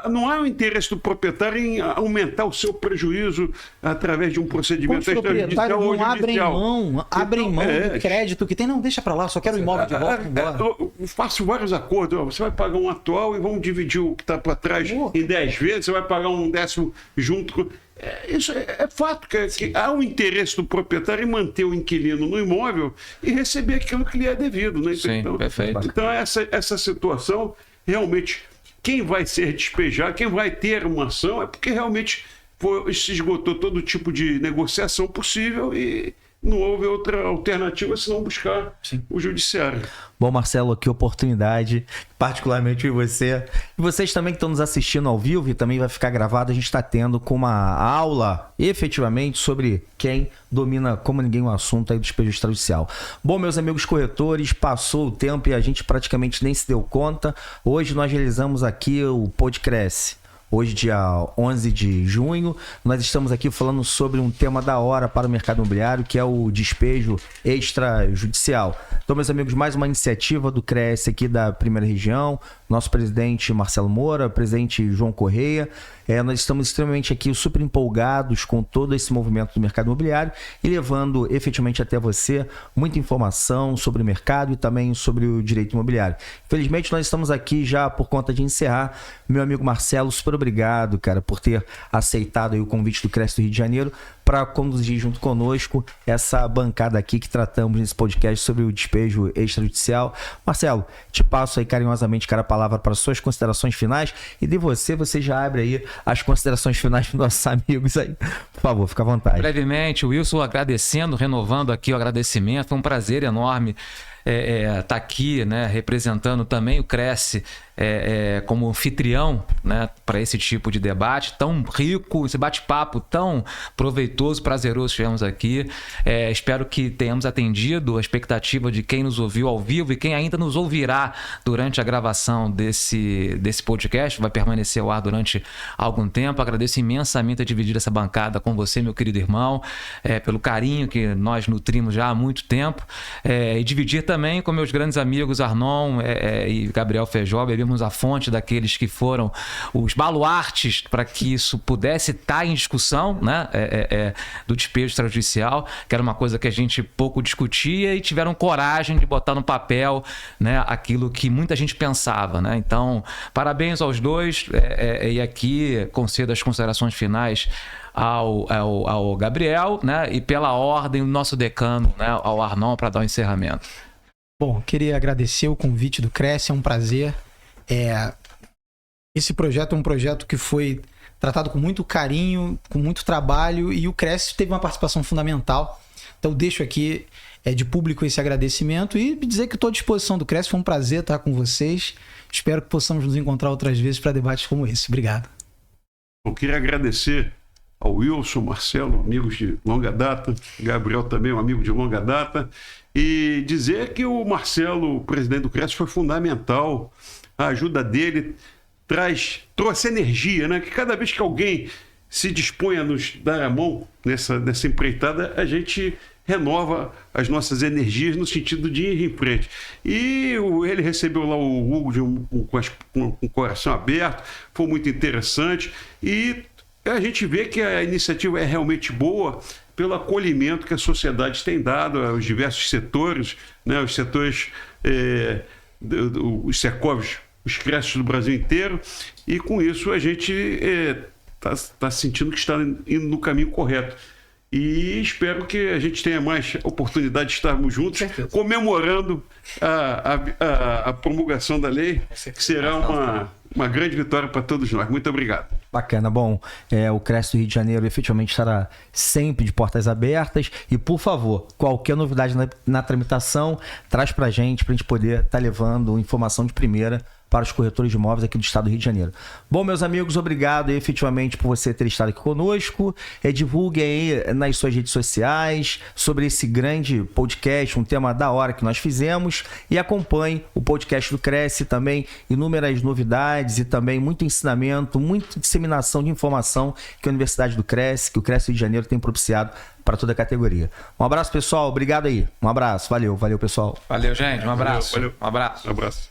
Não há o interesse do proprietário em aumentar o seu prejuízo através de um procedimento Os proprietários extrajudicial ou não judicial. abrem mão do crédito que tem. Não, deixa pra lá, só quero o imóvel de volta. Eu faço vários acordos. Você vai pagar um atual e vamos dividir o que está para trás em 10 vezes, você vai pagar um décimo junto com... Isso é fato, que há um interesse do proprietário em manter o inquilino no imóvel e receber aquilo que lhe é devido. Né? Sim, então, perfeito. Então, essa situação, realmente, quem vai ser despejado, quem vai ter uma ação, é porque realmente se esgotou todo tipo de negociação possível e não houve outra alternativa senão buscar o judiciário. Bom, Marcelo, que oportunidade, particularmente você. E vocês também que estão nos assistindo ao vivo e também vai ficar gravado, a gente está tendo com uma aula, efetivamente, sobre quem domina como ninguém o assunto aí do despejo extrajudicial. Bom, meus amigos corretores, passou o tempo e a gente praticamente nem se deu conta. Hoje nós realizamos aqui o Podcresce. Hoje, dia 11 de junho, nós estamos aqui falando sobre um tema da hora para o mercado imobiliário, que é o despejo extrajudicial. Então, meus amigos, mais uma iniciativa do CRES aqui da Primeira Região, nosso presidente Marcelo Moura, presidente João Correia. Nós estamos extremamente aqui super empolgados com todo esse movimento do mercado imobiliário e levando efetivamente até você muita informação sobre o mercado e também sobre o direito imobiliário. Infelizmente, nós estamos aqui já por conta de encerrar. Meu amigo Marcelo, super obrigado, cara, por ter aceitado aí o convite do CRES do Rio de Janeiro para conduzir junto conosco essa bancada aqui que tratamos nesse podcast sobre o despejo extrajudicial. Marcelo, te passo aí carinhosamente, cara, a palavra para suas considerações finais e de você já abre aí as considerações finais dos nossos amigos aí. Por favor, fica à vontade. Brevemente, Wilson, agradecendo, renovando aqui o agradecimento. Foi um prazer enorme estar aqui, né, representando também o Cresce como anfitrião, né, para esse tipo de debate tão rico, esse bate-papo tão proveitoso, prazeroso que tivemos aqui. Espero que tenhamos atendido a expectativa de quem nos ouviu ao vivo e quem ainda nos ouvirá durante a gravação desse podcast, vai permanecer ao ar durante algum tempo. Agradeço imensamente a dividir essa bancada com você, meu querido irmão, pelo carinho que nós nutrimos já há muito tempo, e dividir também com meus grandes amigos Arnon e Gabriel Feijó. Bebemos a fonte daqueles que foram os baluartes para que isso pudesse estar em discussão, né, do despejo extrajudicial, que era uma coisa que a gente pouco discutia e tiveram coragem de botar no papel, né, aquilo que muita gente pensava, né? Então, parabéns aos dois, e aqui concedo as considerações finais ao Gabriel, né, e pela ordem do nosso decano, né, ao Arnon, para dar o encerramento. Bom, queria agradecer o convite do Cresce, é um prazer. Esse projeto é um projeto que foi tratado com muito carinho, com muito trabalho, e o Cresce teve uma participação fundamental. Então deixo aqui de público esse agradecimento e dizer que estou à disposição do Cresce. Foi um prazer estar com vocês. Espero que possamos nos encontrar outras vezes para debates como esse. Obrigado. Eu queria agradecer ao Wilson, Marcelo, amigos de longa data, Gabriel também, um amigo de longa data, e dizer que o Marcelo, o presidente do CRES, foi fundamental. A ajuda dele trouxe energia, né? Que cada vez que alguém se dispõe a nos dar a mão nessa empreitada, a gente renova as nossas energias no sentido de ir em frente. E ele recebeu lá o Hugo com o coração aberto, foi muito interessante, e a gente vê que a iniciativa é realmente boa pelo acolhimento que a sociedade tem dado aos diversos setores, né? Os setores, os Secovs, os creches do Brasil inteiro, e com isso a gente está sentindo que está indo no caminho correto. E espero que a gente tenha mais oportunidade de estarmos juntos, comemorando a promulgação da lei, que será uma grande vitória para todos nós. Muito obrigado. Bacana. Bom, o Cresce do Rio de Janeiro efetivamente estará sempre de portas abertas. E, por favor, qualquer novidade na tramitação, traz pra gente poder estar levando informação de primeira para os corretores de imóveis aqui do estado do Rio de Janeiro. Bom, meus amigos, obrigado efetivamente por você ter estado aqui conosco. Divulguem aí nas suas redes sociais sobre esse grande podcast, um tema da hora que nós fizemos, e acompanhe o podcast do Cresce também, inúmeras novidades e também muito ensinamento, muita disseminação de informação que a Universidade do Cresce, que o Cresce Rio de Janeiro tem propiciado para toda a categoria. Um abraço, pessoal. Obrigado aí. Um abraço. Valeu, pessoal. Valeu, gente. Um abraço. Valeu. Um abraço. Um abraço.